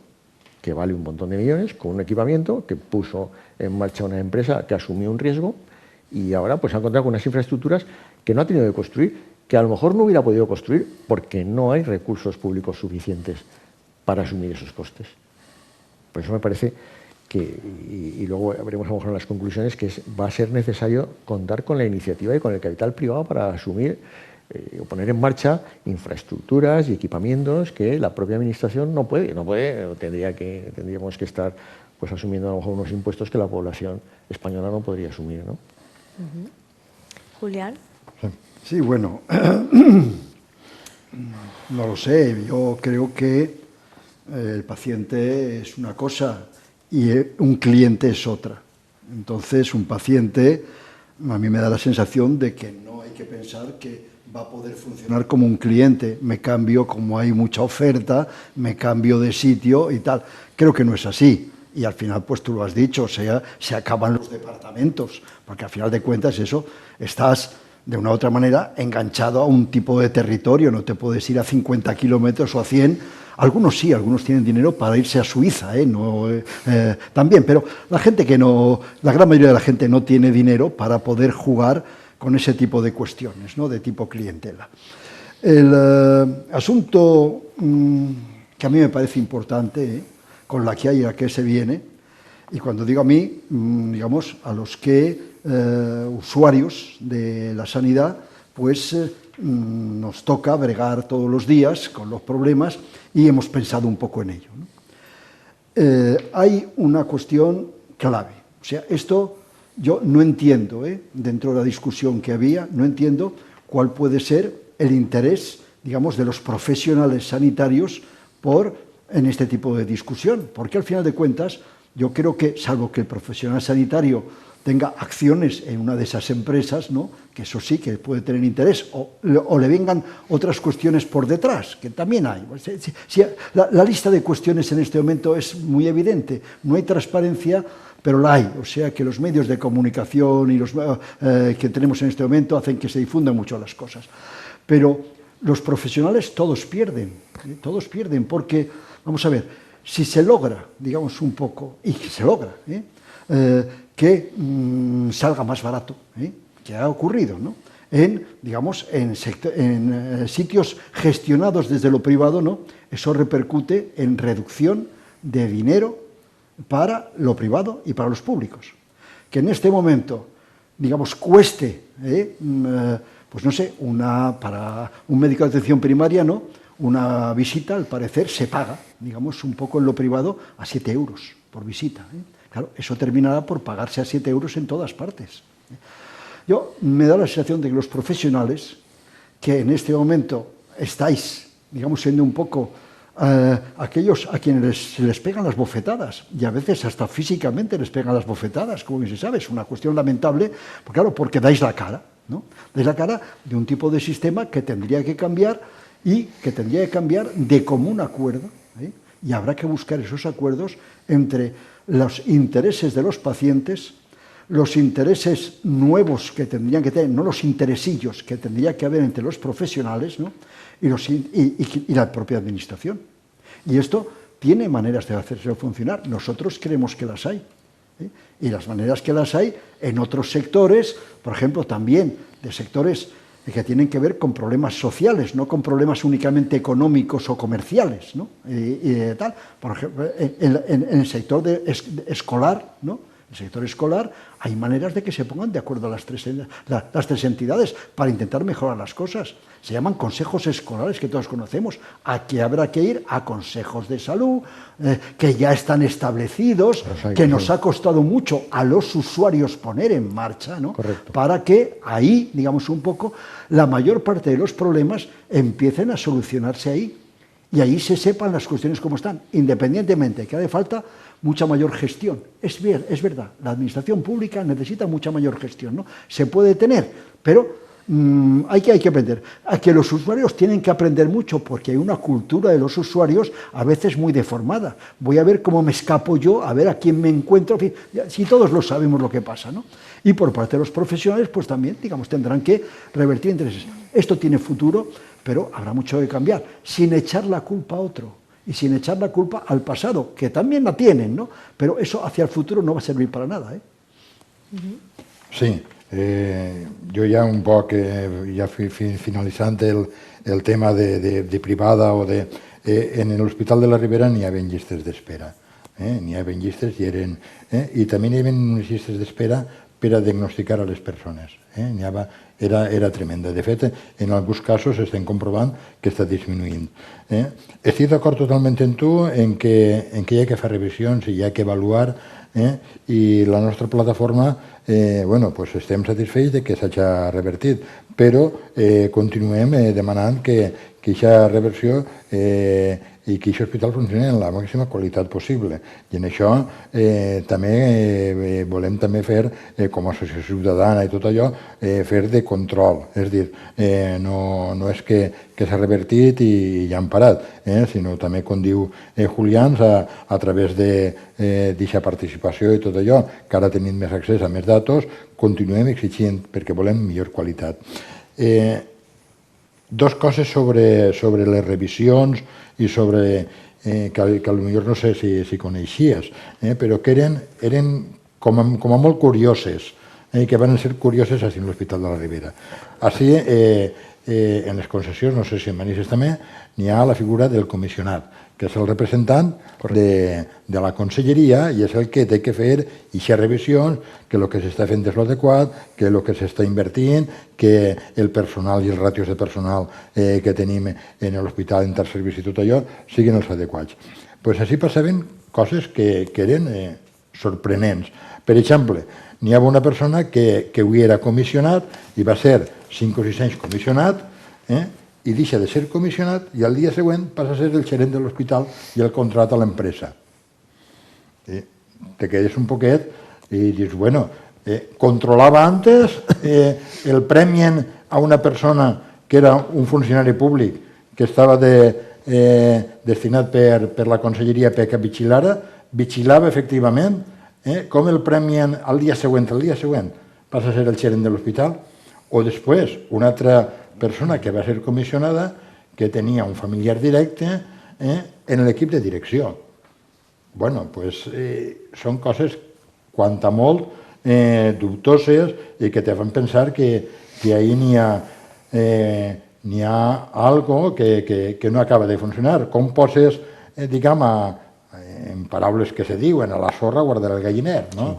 que vale un montón de millones, con un equipamiento que puso en marcha una empresa que asumió un riesgo, y ahora pues se ha encontrado con unas infraestructuras que no ha tenido que construir, que a lo mejor no hubiera podido construir porque no hay recursos públicos suficientes para asumir esos costes. Por eso me parece que, y luego veremos a lo mejor en las conclusiones, que va a ser necesario contar con la iniciativa y con el capital privado para asumir o poner en marcha infraestructuras y equipamientos que la propia Administración no puede, tendríamos que estar pues asumiendo a lo mejor unos impuestos que la población española no podría asumir, ¿no? Julián. Sí, bueno, no lo sé, yo creo que el paciente es una cosa y un cliente es otra. Entonces, un paciente, a mí me da la sensación de que no hay que pensar que va a poder funcionar como un cliente. Me cambio, como hay mucha oferta, me cambio de sitio y tal. Creo que no es así. Y al final, pues tú lo has dicho, o sea, se acaban los departamentos, porque al final de cuentas eso, estás de una u otra manera enganchado a un tipo de territorio, no te puedes ir a 50 kilómetros o a 100. Algunos sí, algunos tienen dinero para irse a Suiza, también, pero la gente que no, la gran mayoría de la gente no tiene dinero para poder jugar con ese tipo de cuestiones, ¿no? De tipo clientela. El asunto que a mí me parece importante, con la que hay y la que se viene, y cuando digo a mí, digamos, a los que usuarios de la sanidad, pues nos toca bregar todos los días con los problemas y hemos pensado un poco en ello, ¿no? Hay una cuestión clave, o sea, esto yo no entiendo, dentro de la discusión que había, no entiendo cuál puede ser el interés, digamos, de los profesionales sanitarios en este tipo de discusión, porque al final de cuentas yo creo que, salvo que el profesional sanitario tenga acciones en una de esas empresas, ¿no? Que eso sí que puede tener interés, o le vengan otras cuestiones por detrás, que también hay. La lista de cuestiones en este momento es muy evidente, no hay transparencia, pero la hay, o sea que los medios de comunicación y los que tenemos en este momento hacen que se difundan mucho las cosas. Pero los profesionales todos pierden, porque, vamos a ver, si se logra, digamos un poco, y que se logra, que salga más barato, que ha ocurrido, ¿no? En sitios gestionados desde lo privado, ¿no? Eso repercute en reducción de dinero para lo privado y para los públicos. Que en este momento, digamos, cueste, pues no sé, para un médico de atención primaria, ¿no? Una visita, al parecer, se paga, digamos, un poco en lo privado a 7 euros por visita. Claro, eso terminará por pagarse a 7 euros en todas partes. Yo me da la sensación de que los profesionales que en este momento estáis, digamos, siendo un poco aquellos a quienes se les pegan las bofetadas, y a veces hasta físicamente les pegan las bofetadas, como bien se sabe, es una cuestión lamentable, porque, claro, porque dais la cara, ¿no? Dais la cara de un tipo de sistema que tendría que cambiar y que tendría que cambiar de común acuerdo, y habrá que buscar esos acuerdos entre los intereses de los pacientes, los intereses nuevos que tendrían que tener, no los interesillos que tendría que haber entre los profesionales, ¿no? y la propia administración. Y esto tiene maneras de hacerse funcionar. Nosotros creemos que las hay. Y las maneras que las hay en otros sectores, por ejemplo, también de sectores que tienen que ver con problemas sociales, no con problemas únicamente económicos o comerciales, ¿no? Tal. Por ejemplo, en el sector escolar, ¿no? el sector escolar, hay maneras de que se pongan de acuerdo las tres entidades para intentar mejorar las cosas. Se llaman consejos escolares, que todos conocemos. Aquí habrá que ir a consejos de salud, que ya están establecidos, que nos ha costado mucho a los usuarios poner en marcha, ¿no? Correcto. Para que ahí, digamos un poco, la mayor parte de los problemas empiecen a solucionarse ahí. Y ahí se sepan las cuestiones como están, independientemente que hace falta mucha mayor gestión. Es verdad, la administración pública necesita mucha mayor gestión, ¿no? Se puede tener, pero hay que aprender. A que los usuarios tienen que aprender mucho porque hay una cultura de los usuarios a veces muy deformada. Voy a ver cómo me escapo yo, a ver a quién me encuentro, en fin, si todos lo sabemos lo que pasa, ¿no? Y por parte de los profesionales, pues también, digamos, tendrán que revertir intereses. Esto tiene futuro, pero habrá mucho que cambiar, sin echar la culpa a otro y sin echar la culpa al pasado, que también la tienen, ¿no? Pero eso hacia el futuro no va a servir para nada, ¿eh? Sí, jo ja un poc, ja finalitzant el tema de privada o de... en l'Hospital de la Ribera n'hi havia llistes d'espera, n'hi havia llistes i eren... I també n'hi havia unes llistes d'espera per a diagnosticar a les persones. Era tremenda. De fet, en alguns casos estem comprovant que està disminuint. Estic d'acord totalment amb tu en que hi ha que fer revisions i hi ha que avaluar, i la nostra plataforma estem satisfets de que s'hagi revertit, però continuem demanant que aquesta reversió i que aquest hospital funcioni en la màxima qualitat possible. I en això també volem fer, com a associació ciutadana i tot allò, fer de control. És a dir, no és que s'ha revertit i ja han parat, sinó també, com diu Julián, a través d'aquesta participació i tot allò, que ara tenim més accés a més datos, continuem exigint perquè volem millor qualitat. Dos coses sobre les revisions i sobre, que potser no sé si coneixies, però que eren com a molt curioses, que van ser curioses a l'Hospital de la Ribera. Així, en les concessions, no sé si en Manises també, n'hi ha la figura del comissionat, que és el representant de la conselleria i és el que té que fer aquestes revisions, que el que s'està fent és l'adequat, que el que s'està invertint, que el personal i els ràtios de personal que tenim en l'hospital, en interservici i tot allò, siguin els adequats. Doncs així passaven coses que eren sorprenents. Per exemple, n'hi havia una persona que avui era comissionat i va ser 5 o 6 anys comissionat, i deixa de ser comissionat i al dia següent passa a ser el gerent de l'hospital i el contrata a l'empresa. Te quedes un poquet i dius, bueno, controlava antes, el premien a una persona que era un funcionari públic que estava destinat per la conselleria perquè vigilava efectivament, com el premien al dia següent passa a ser el gerent de l'hospital, o després una altra persona que va ser comissionada que tenia un familiar directe en l'equip de direcció. Bueno, doncs són coses quant a molt dubtoses i que te fan pensar que ahí n'hi ha algo que no acaba de funcionar. Com poses, diguem, en paraules que se diuen, a la sorra guardar el galliner, no?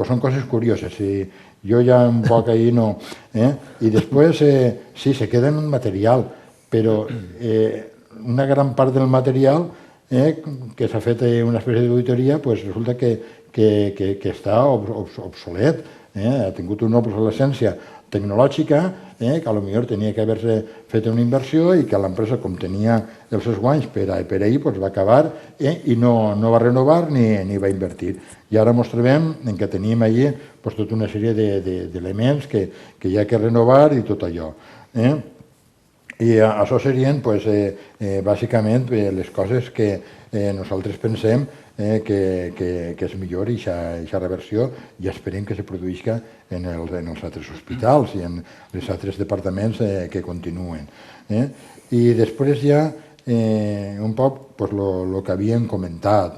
Són coses curioses. Jo ja un poc ahir no... I després, sí, se queda en un material, però una gran part del material que s'ha fet una espècie d'auditoria, resulta que està obsolet, ha tingut una obsolescència tecnològica, que potser tenia que haver-se fet una inversió i que l'empresa, com tenia els seus guanys per ahir, va acabar i no va renovar ni va invertir. I ara ens trobem que tenim allà tota una sèrie d'elements que hi ha que renovar i tot allò. I això serien, bàsicament, les coses que nosaltres pensem que és millor aquesta reversió i esperem que se produïsca en els altres hospitals i en els altres departaments que continuen. I després ja un poc el que havíem comentat,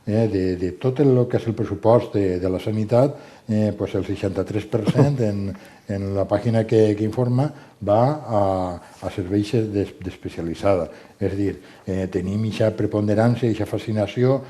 de tot el que és el pressupost de la sanitat, el 63% en la pàgina que informa va a serveis d'especialitzada. És a dir, tenim aquesta preponderància, aquesta fascinació,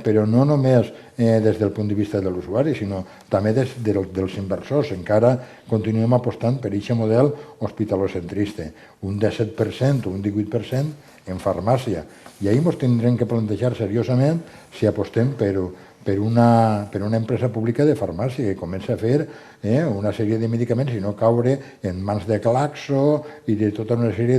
però no només des del punt de vista de l'usuari, sinó també dels inversors. Encara continuem apostant per aquest model hospitalocentrista, un 17% o un 18% en farmàcia. I ahir ens tindrem que plantejar seriosament si apostem per una empresa pública de farmàcia que comença a fer una sèrie de medicaments i no caure en mans de Glaxo i de tota una sèrie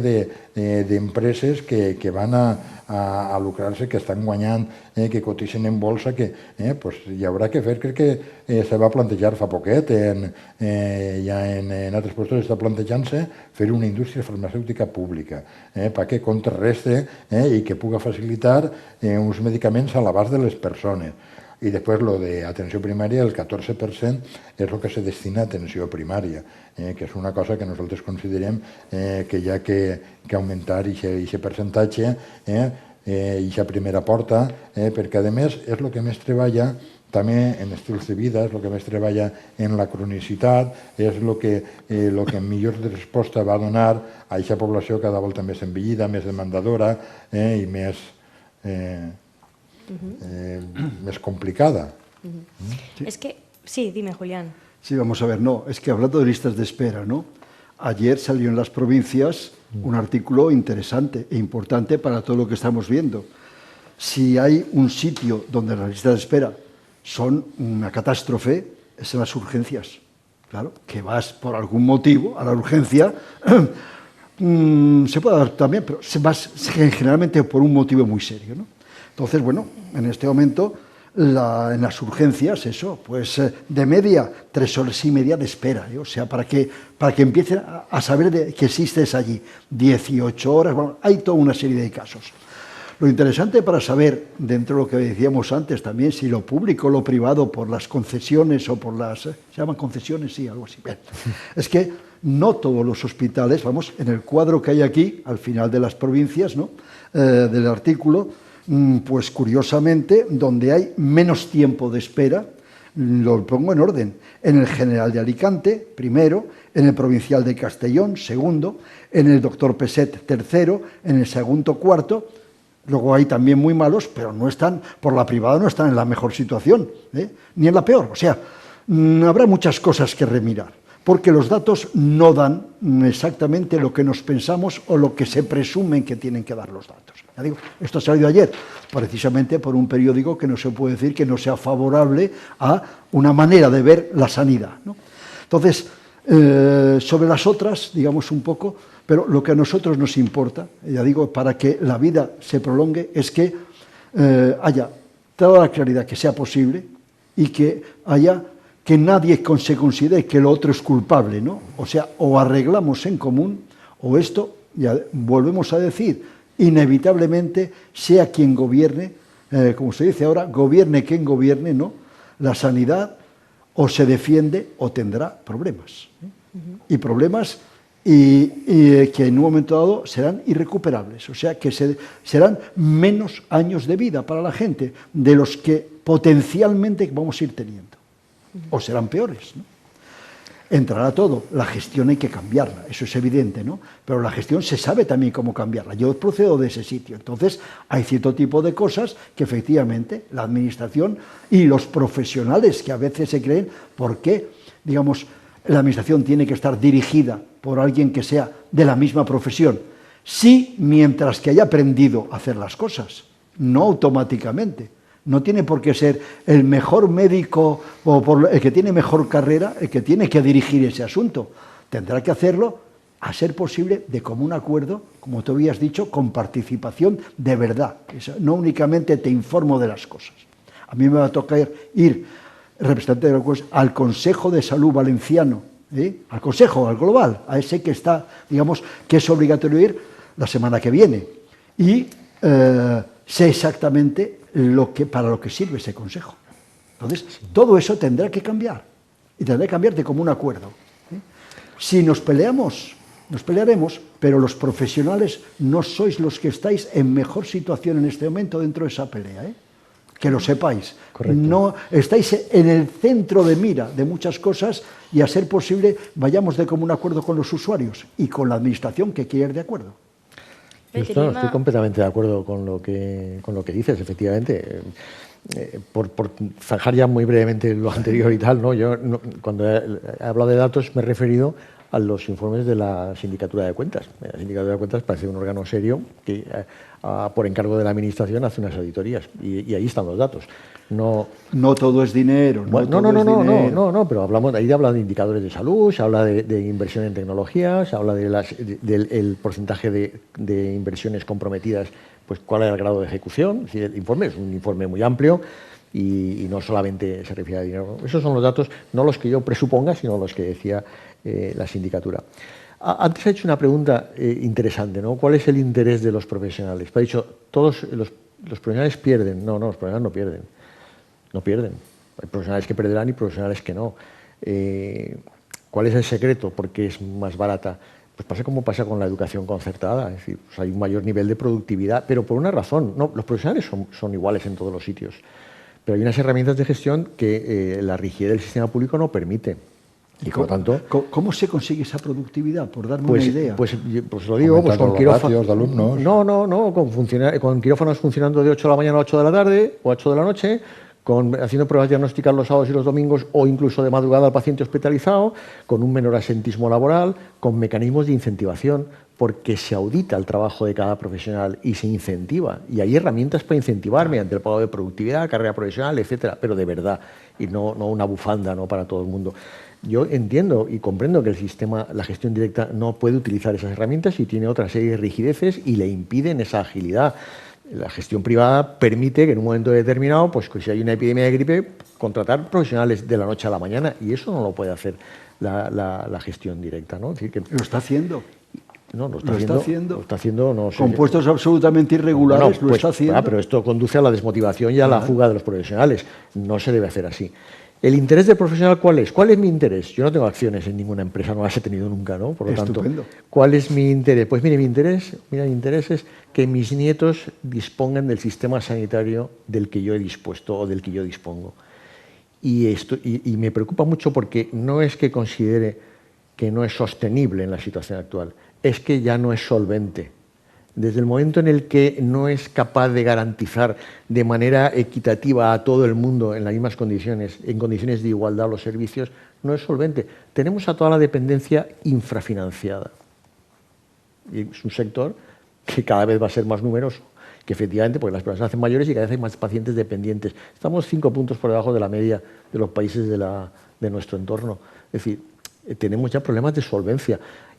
d'empreses que van a lucrar-se, que estan guanyant, que cotitzen en bolsa, que hi haurà que fer. Crec que se va plantejar fa poquet, ja en altres llocs està plantejant-se fer una indústria farmacèutica pública perquè contrarreste i que pugui facilitar uns medicaments a l'abast de les persones. I després, el d'atenció primària, el 14% és el que se destina a atenció primària, que és una cosa que nosaltres considerem que hi ha que augmentar aquest percentatge, aquesta primera porta, perquè, a més, és el que més treballa també en estils de vida, és el que més treballa en la cronicitat, és el que millor resposta va donar a aquesta població cada volta més envellida, més demandadora i més complicada. Es que, sí, dime, Julián. Sí, vamos a ver, no, es que hablando de listas de espera, ¿no? Ayer salió en Las Provincias un artículo interesante e importante para todo lo que estamos viendo. Si hay un sitio donde las listas de espera son una catástrofe, es en las urgencias. Claro, que vas por algún motivo a la urgencia, se puede dar también, pero vas generalmente por un motivo muy serio, ¿no? Entonces, bueno, en este momento, en las urgencias, eso, pues de media, 3 horas y media de espera, o sea, para que empiecen a saber que existes allí. 18 horas, bueno, hay toda una serie de casos. Lo interesante para saber, dentro de lo que decíamos antes también, si lo público o lo privado, por las concesiones o por las... ¿se llaman concesiones? Sí, algo así. Bien. Es que no todos los hospitales, vamos, en el cuadro que hay aquí, al final de Las Provincias, ¿no? Del artículo, pues curiosamente, donde hay menos tiempo de espera, lo pongo en orden. En el General de Alicante, primero, en el Provincial de Castellón, segundo, en el Dr. Peset, tercero, en el segundo, cuarto. Luego hay también muy malos, pero no están, por la privada no están en la mejor situación, ni en la peor. O sea, habrá muchas cosas que remirar, porque los datos no dan exactamente lo que nos pensamos o lo que se presumen que tienen que dar los datos. Ya digo, esto ha salido ayer, precisamente por un periódico que no se puede decir que no sea favorable a una manera de ver la sanidad, ¿no? Entonces, sobre las otras, digamos un poco, pero lo que a nosotros nos importa, ya digo, para que la vida se prolongue, es que haya toda la claridad que sea posible y que haya que nadie se considere que lo otro es culpable, ¿no? O sea, o arreglamos en común, o esto, ya volvemos a decir, inevitablemente, sea quien gobierne, como se dice ahora, gobierne quien gobierne, ¿no? La sanidad o se defiende o tendrá problemas. Y problemas que en un momento dado serán irrecuperables, o sea, que serán menos años de vida para la gente de los que potencialmente vamos a ir teniendo. O serán peores, ¿no? Entrará todo, la gestión hay que cambiarla, eso es evidente, ¿no? Pero la gestión se sabe también cómo cambiarla. Yo procedo de ese sitio, entonces hay cierto tipo de cosas que efectivamente la administración y los profesionales que a veces se creen, ¿por qué? Digamos, la administración tiene que estar dirigida por alguien que sea de la misma profesión. Sí, mientras que haya aprendido a hacer las cosas, no automáticamente. No tiene por qué ser el mejor médico o el que tiene mejor carrera el que tiene que dirigir ese asunto. Tendrá que hacerlo, a ser posible, de común acuerdo, como tú habías dicho, con participación de verdad. No únicamente te informo de las cosas. A mí me va a tocar ir, representante de la cosa, al Consejo de Salud Valenciano, al Consejo, al Global, a ese que está, digamos, que es obligatorio ir la semana que viene. Y sé exactamente para lo que sirve ese consejo. Entonces, todo eso tendrá que cambiar, y tendrá que cambiar de común acuerdo. Si nos peleamos, nos pelearemos, pero los profesionales no sois los que estáis en mejor situación en este momento dentro de esa pelea, que lo sepáis. Correcto. No estáis en el centro de mira de muchas cosas y, a ser posible, vayamos de común acuerdo con los usuarios y con la administración que quiere ir de acuerdo. Yo estoy completamente de acuerdo con lo que dices, efectivamente. Por zanjar ya muy brevemente lo anterior y tal, ¿no? Yo cuando he hablado de datos me he referido a los informes de la Sindicatura de Cuentas. La Sindicatura de Cuentas parece un órgano serio que, por encargo de la Administración, hace unas auditorías y ahí están los datos. No todo es dinero. No, pero ahí habla de indicadores de salud, se habla de inversión en tecnología, se habla del porcentaje de inversiones comprometidas, pues cuál es el grado de ejecución. Es decir, el informe es un informe muy amplio y no solamente se refiere a dinero. Esos son los datos, no los que yo presuponga, sino los que decía la sindicatura. Antes ha hecho una pregunta interesante, ¿no? ¿Cuál es el interés de los profesionales? Ha dicho, todos los profesionales pierden. No, los profesionales no pierden. No pierden. Hay profesionales que perderán y profesionales que no. ¿Cuál es el secreto? ¿Por qué es más barata? Pues pasa como pasa con la educación concertada. Es decir, pues hay un mayor nivel de productividad, pero por una razón. No, los profesionales son iguales en todos los sitios, pero hay unas herramientas de gestión que la rigidez del sistema público no permite. Y por lo tanto, ¿cómo se consigue esa productividad? Por darme una idea. Pues lo digo, pues con quirófanos de alumnos. No, con quirófanos funcionando de 8 de la mañana a 8 de la tarde o 8 de la noche, haciendo pruebas diagnósticas los sábados y los domingos o incluso de madrugada al paciente hospitalizado, con un menor asentismo laboral, con mecanismos de incentivación, porque se audita el trabajo de cada profesional y se incentiva. Y hay herramientas para incentivar mediante el pago de productividad, carrera profesional, etcétera, pero de verdad, y no una bufanda, no para todo el mundo. Yo entiendo y comprendo que el sistema, la gestión directa, no puede utilizar esas herramientas y tiene otra serie de rigideces y le impiden esa agilidad. La gestión privada permite que en un momento determinado, pues si hay una epidemia de gripe, contratar profesionales de la noche a la mañana, y eso no lo puede hacer la gestión directa, ¿no? Es decir, que lo está haciendo. No, lo está haciendo, no sé. Con puestos absolutamente irregulares, lo está haciendo. Pero esto conduce a la desmotivación y a la fuga de los profesionales. No se debe hacer así. ¿El interés del profesional cuál es? ¿Cuál es mi interés? Yo no tengo acciones en ninguna empresa, no las he tenido nunca, ¿no? Por lo tanto, ¿cuál es mi interés? Pues mire, mi interés es que mis nietos dispongan del sistema sanitario del que yo he dispuesto o del que yo dispongo. Y me preocupa mucho porque no es que considere que no es sostenible en la situación actual, es que ya no es solvente. Desde el momento en el que no es capaz de garantizar de manera equitativa a todo el mundo en las mismas condiciones, en condiciones de igualdad los servicios, no es solvente. Tenemos a toda la dependencia infrafinanciada. Y es un sector que cada vez va a ser más numeroso, que efectivamente, porque las personas se hacen mayores y cada vez hay más pacientes dependientes. Estamos 5 puntos por debajo de la media de los países de nuestro entorno. Es decir, tenemos ya problemas de solvencia.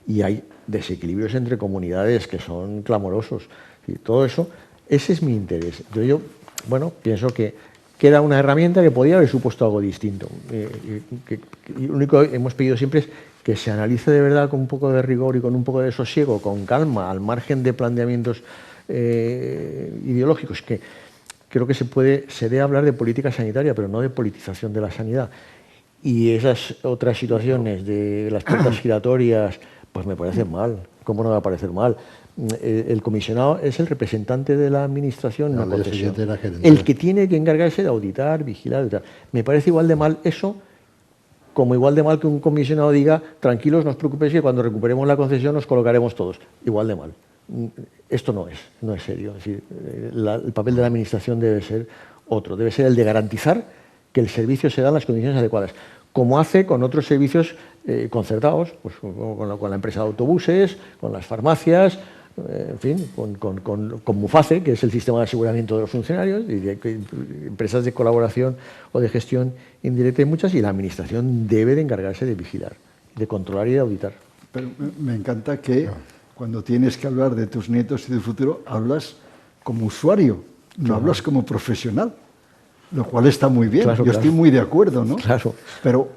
Y hay desequilibrios entre comunidades que son clamorosos. Y todo eso, ese es mi interés. Yo pienso que era una herramienta que podía haber supuesto algo distinto. Y lo único que hemos pedido siempre es que se analice de verdad con un poco de rigor y con un poco de sosiego, con calma, al margen de planteamientos ideológicos, que creo que se debe hablar de política sanitaria, pero no de politización de la sanidad. Y esas otras situaciones de las puertas giratorias, pues me parece mal. ¿Cómo no va a parecer mal? El comisionado es el representante de la administración en la concesión, el que tiene que encargarse de auditar, vigilar y tal. Me parece igual de mal eso, como igual de mal que un comisionado diga, tranquilos, no os preocupéis, que cuando recuperemos la concesión nos colocaremos todos. Igual de mal. Esto no es serio. Es decir, el papel de la administración debe ser otro, debe ser el de garantizar que el servicio se da en las condiciones adecuadas, como hace con otros servicios concertados, pues con la empresa de autobuses, con las farmacias, en fin, con Muface, que es el sistema de aseguramiento de los funcionarios, y empresas de colaboración o de gestión indirecta hay muchas, y la administración debe de encargarse de vigilar, de controlar y de auditar. Pero me encanta que cuando tienes que hablar de tus nietos y de futuro, hablas como usuario, no hablas como profesional. Lo cual está muy bien, yo estoy muy de acuerdo, ¿no? Claro. Pero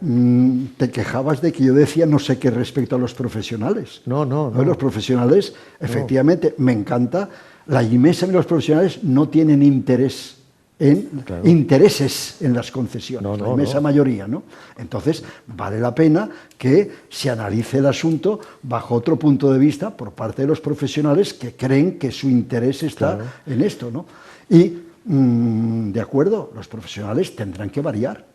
te quejabas de que yo decía no sé qué respecto a los profesionales. No. Los profesionales, efectivamente, me encanta. La inmensa de los profesionales no tienen intereses en las concesiones, la inmensa mayoría, ¿no? Entonces, vale la pena que se analice el asunto bajo otro punto de vista por parte de los profesionales que creen que su interés está en esto, ¿no? Y de acuerdo, los profesionales tendrán que variar,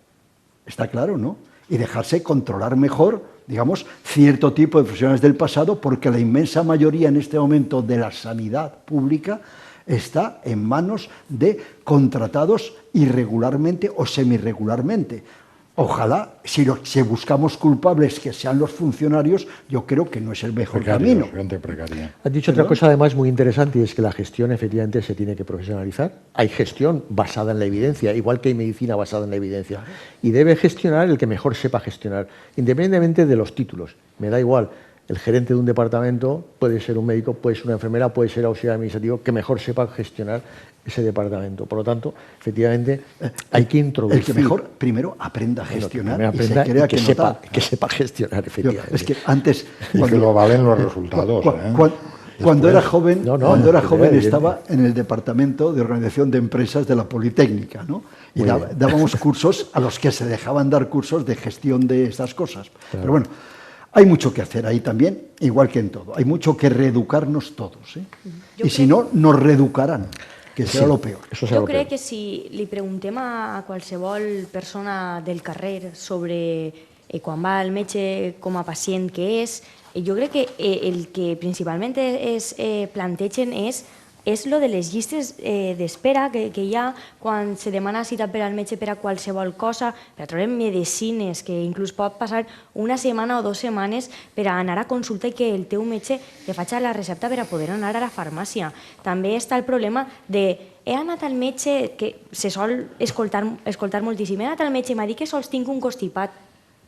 está claro, ¿no? Y dejarse controlar mejor, digamos, cierto tipo de profesionales del pasado, porque la inmensa mayoría en este momento de la sanidad pública está en manos de contratados irregularmente o semirregularmente. Ojalá, si buscamos culpables que sean los funcionarios, yo creo que no es el mejor camino. Gente precaria. Has dicho otra cosa además muy interesante, y es que la gestión efectivamente se tiene que profesionalizar. Hay gestión basada en la evidencia, igual que hay medicina basada en la evidencia. Y debe gestionar el que mejor sepa gestionar, independientemente de los títulos. Me da igual, el gerente de un departamento puede ser un médico, puede ser una enfermera, puede ser auxiliar administrativo, que mejor sepa gestionar ese departamento. Por lo tanto, efectivamente, hay que introducir... El que mejor primero aprenda a gestionar que sepa gestionar, efectivamente. Es que antes... Y que lo valen los resultados. Cuando era joven, estaba en el departamento de organización de empresas de la Politécnica, ¿no? Y dábamos cursos a los que se dejaban dar cursos de gestión de estas cosas. Claro. Pero bueno, hay mucho que hacer ahí también, igual que en todo. Hay mucho que reeducarnos todos, ¿eh? Y si no, nos reeducarán, que serà lo peor. Jo crec que si li preguntem a qualsevol persona del carrer sobre quan va al metge com a pacient que és, jo crec que el que principalment es plantegen és lo de les llistes d'espera que hi ha quan se demana cita per al metge per a qualsevol cosa, per a treure medicines, que inclús pot passar una setmana o 2 setmanes per a anar a consulta i que el teu metge te faci la recepta per a poder anar a la farmàcia. També està el problema de he anat al metge, que se sol escoltar moltíssim, he anat al metge i m'ha dit que sols tinc un constipat,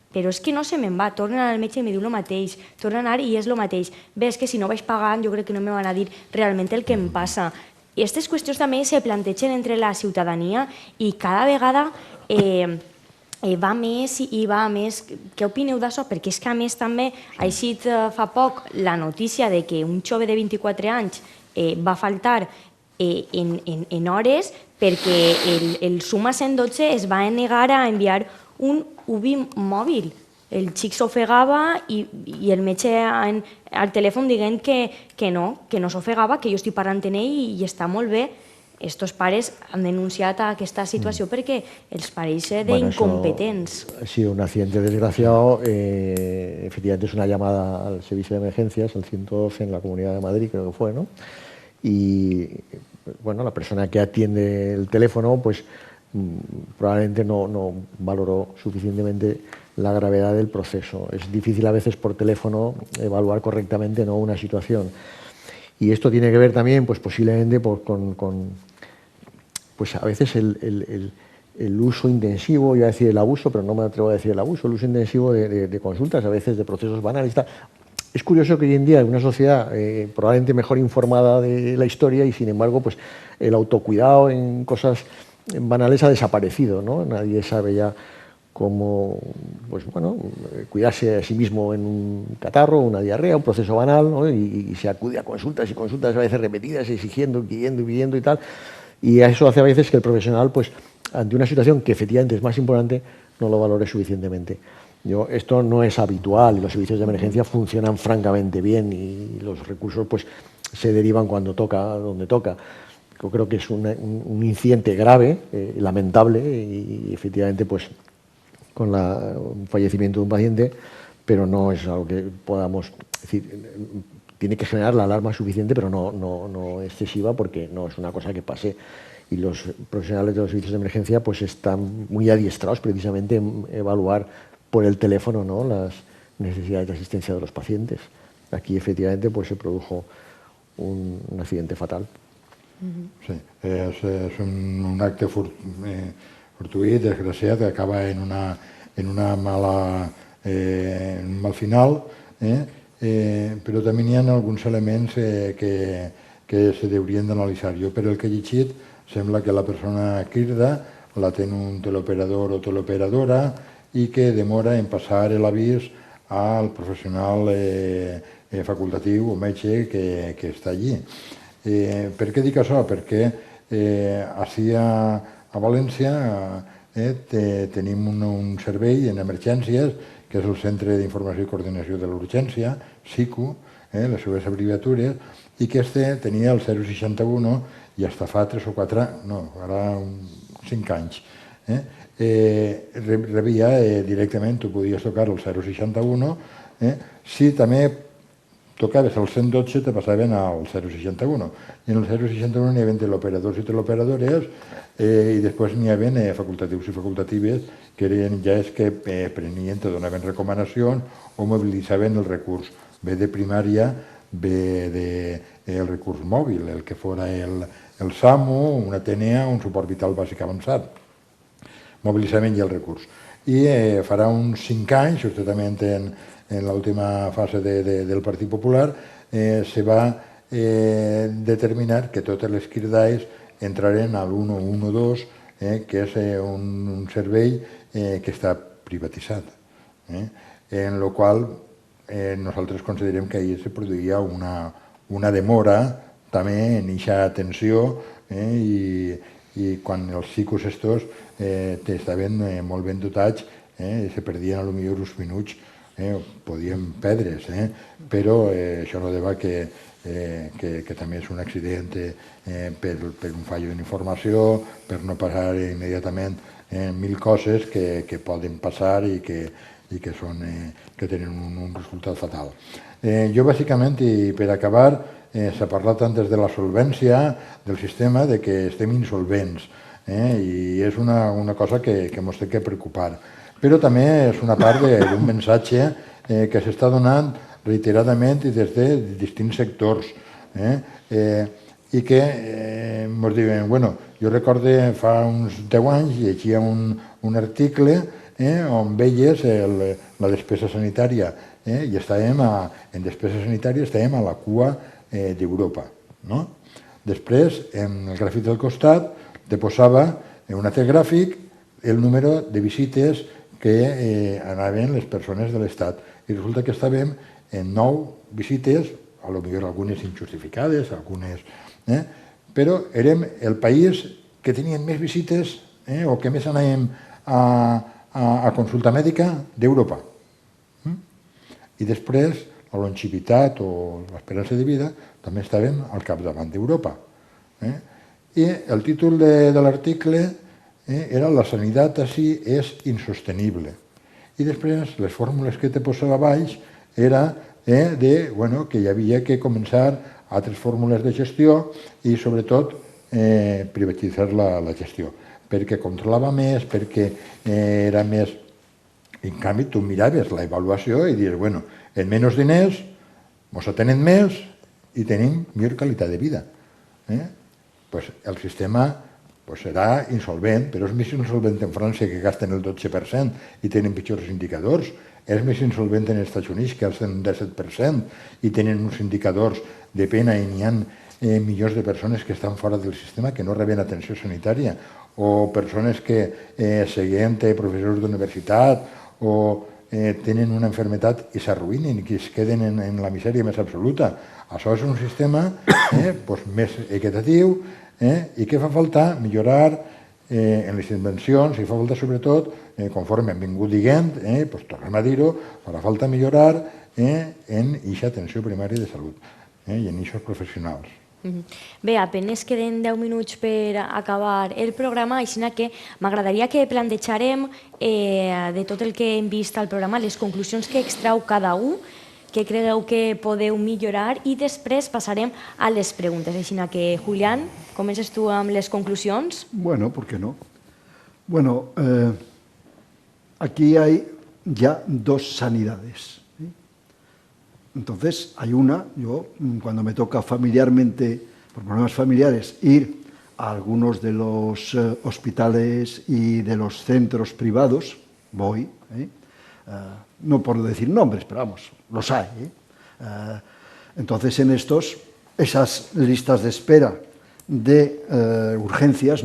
però és que no se me'n va, torna a anar al metge i me diu el mateix, torna a anar i és el mateix. Bé, és que si no vaig pagant jo crec que no me van a dir realment el que em passa. I aquestes qüestions també se plantegen entre la ciutadania i cada vegada va més i va més. Què opineu d'això? Perquè és que a més també ha eixit fa poc la notícia de que un jove de 24 anys va faltar en hores perquè el Suma 112 es va negar a enviar un UBI mòbil. El xic s'ofegava i el metge al telèfon dient que no s'ofegava, que jo estic parlant amb ell i està molt bé. Estos pares han denunciat aquesta situació perquè els pareix d'incompetents. Ha sido un accidente desgraciado. Efectivamente es una llamada al servicio de emergencias, al 112 en la Comunidad de Madrid, creo que fue, ¿no? Y bueno, la persona que atiende el teléfono, pues probablemente no valoró suficientemente la gravedad del proceso. Es difícil a veces por teléfono evaluar correctamente, ¿no?, una situación. Y esto tiene que ver también, pues posiblemente, con pues a veces el uso intensivo, iba a decir el abuso, pero no me atrevo a decir el abuso, el uso intensivo de consultas, a veces de procesos banales. Es curioso que hoy en día hay una sociedad probablemente mejor informada de la historia y, sin embargo, pues el autocuidado en cosas banales ha desaparecido, ¿no? Nadie sabe ya cómo, pues bueno, cuidarse a sí mismo en un catarro, una diarrea, un proceso banal, ¿no? Y se acude a consultas y consultas a veces repetidas, exigiendo, pidiendo y tal. Y eso hace a veces que el profesional, pues, ante una situación que efectivamente es más importante, no lo valore suficientemente. Esto no es habitual y los servicios de emergencia funcionan francamente bien y los recursos, pues, se derivan cuando toca, donde toca. Yo creo que es un incidente grave, lamentable y efectivamente, pues, con un fallecimiento de un paciente, pero no es algo que podamos decir. Tiene que generar la alarma suficiente, pero no excesiva, porque no es una cosa que pase. Y los profesionales de los servicios de emergencia, pues, están muy adiestrados precisamente en evaluar por el teléfono, ¿no?, las necesidades de asistencia de los pacientes. Aquí efectivamente, pues, se produjo un accidente fatal. Sí, és un acte fortuït, desgraciat, que acaba en un mal final, però també hi ha alguns elements que se haurien d'analitzar. Jo, per el que he llegit, sembla que la persona crida l'atén un teleoperador o teleoperadora i que demora en passar l'avís al professional facultatiu o metge que està allí. Per què dic això? Perquè així a València tenim un servei en emergències, que és el Centre d'Informació i Coordinació de l'Urgència, SICU, les seves abreviatures, i que tenia el 0,61 i fins fa 3 o 4, no, ara 5 anys. Rebia directament, tu podies tocar el 0,61, si també tocaves el 112 te passaven al 0,61, i en el 0,61 n'hi havia teleoperadors i teleoperadores, i després n'hi havia facultatius i facultatives que eren ja els que prenien, te donaven recomanacions o mobilitzaven el recurs, bé de primària, bé del recurs mòbil, el que fora el SAMU, una TNA, un suport vital bàsic avançat. Mobilitzaven ja el recurs. I farà uns 5 anys, justament en l'última fase del Partit Popular, se va determinar que totes les cridaes entraren al 112, que és un servei que està privatitzat. En el qual nosaltres considerem que ahir se produïa una demora també en aquesta atenció, i quan els psicos estos estaven molt ben dotats, se perdien potser uns minuts, podien perdre's, però això no deva que també és un accident per un fallo d'informació, per no passar immediatament 1000 coses que poden passar i que tenen un resultat fatal. Jo, bàsicament, i per acabar, s'ha parlat antes de la solvència del sistema, de que estem insolvents, i és una cosa que ens té que preocupar. Però també és una part d'un missatge que s'està donant reiteradament i des de distints sectors, i que ens diuen, bueno, jo recordo fa uns 10 anys llegia un article on veies la despesa sanitària, i en despesa sanitària estàvem a la cua d'Europa. Després, en el gràfic del costat, te posava en un altre gràfic el número de visites que anaven les persones de l'Estat. I resulta que estàvem en 9 visites, potser algunes injustificades, però érem el país que tenien més visites o que més anàvem a consulta mèdica d'Europa. I després, la longevitat o l'esperança de vida també estàvem al capdavant d'Europa. I el títol de l'article era «La sanitat així és insostenible». I després, les fórmules que te posava a baix era que hi havia que començar altres fórmules de gestió i, sobretot, privatitzar la gestió, perquè controlava més, perquè era més... En canvi, tu miraves l'avaluació i dius, bueno, en menys diners ens atenen més i tenim millor qualitat de vida. El sistema serà insolvent, però és més insolvent en França, que gasten el 12% i tenen pitjors indicadors. És més insolvent en els Estats Units, que gasten un 17% i tenen uns indicadors de pena, i n'hi ha milions de persones que estan fora del sistema, que no reben atenció sanitària, o persones que seguint professors d'universitat o tenen una malaltia i s'arruïnen i que es queden en la misèria més absoluta. Això és un sistema més equitatiu i que fa falta millorar en les invencions, i fa falta sobretot, conforme hem vingut dient, tornem a dir-ho, farà falta millorar en aquesta atenció primària de salut i en aquests professionals. Bé, apenas queden 10 minuts per acabar el programa, així que m'agradaria que plantejarem de tot el que hem vist al programa les conclusions que extrau cada un, que cregueu que podeu millorar, i després passarem a les preguntes. Així que, Julián, comences tu amb les conclusions? Bueno, ¿por qué no? Bueno, aquí hay ya 2 sanidades. Entonces, hay una, yo cuando me toca familiarmente, por problemas familiares, ir a algunos de los hospitales y de los centros privados, voy, no por decir nombres, pero vamos, los hay. Entonces, en esas listas de espera de urgencias,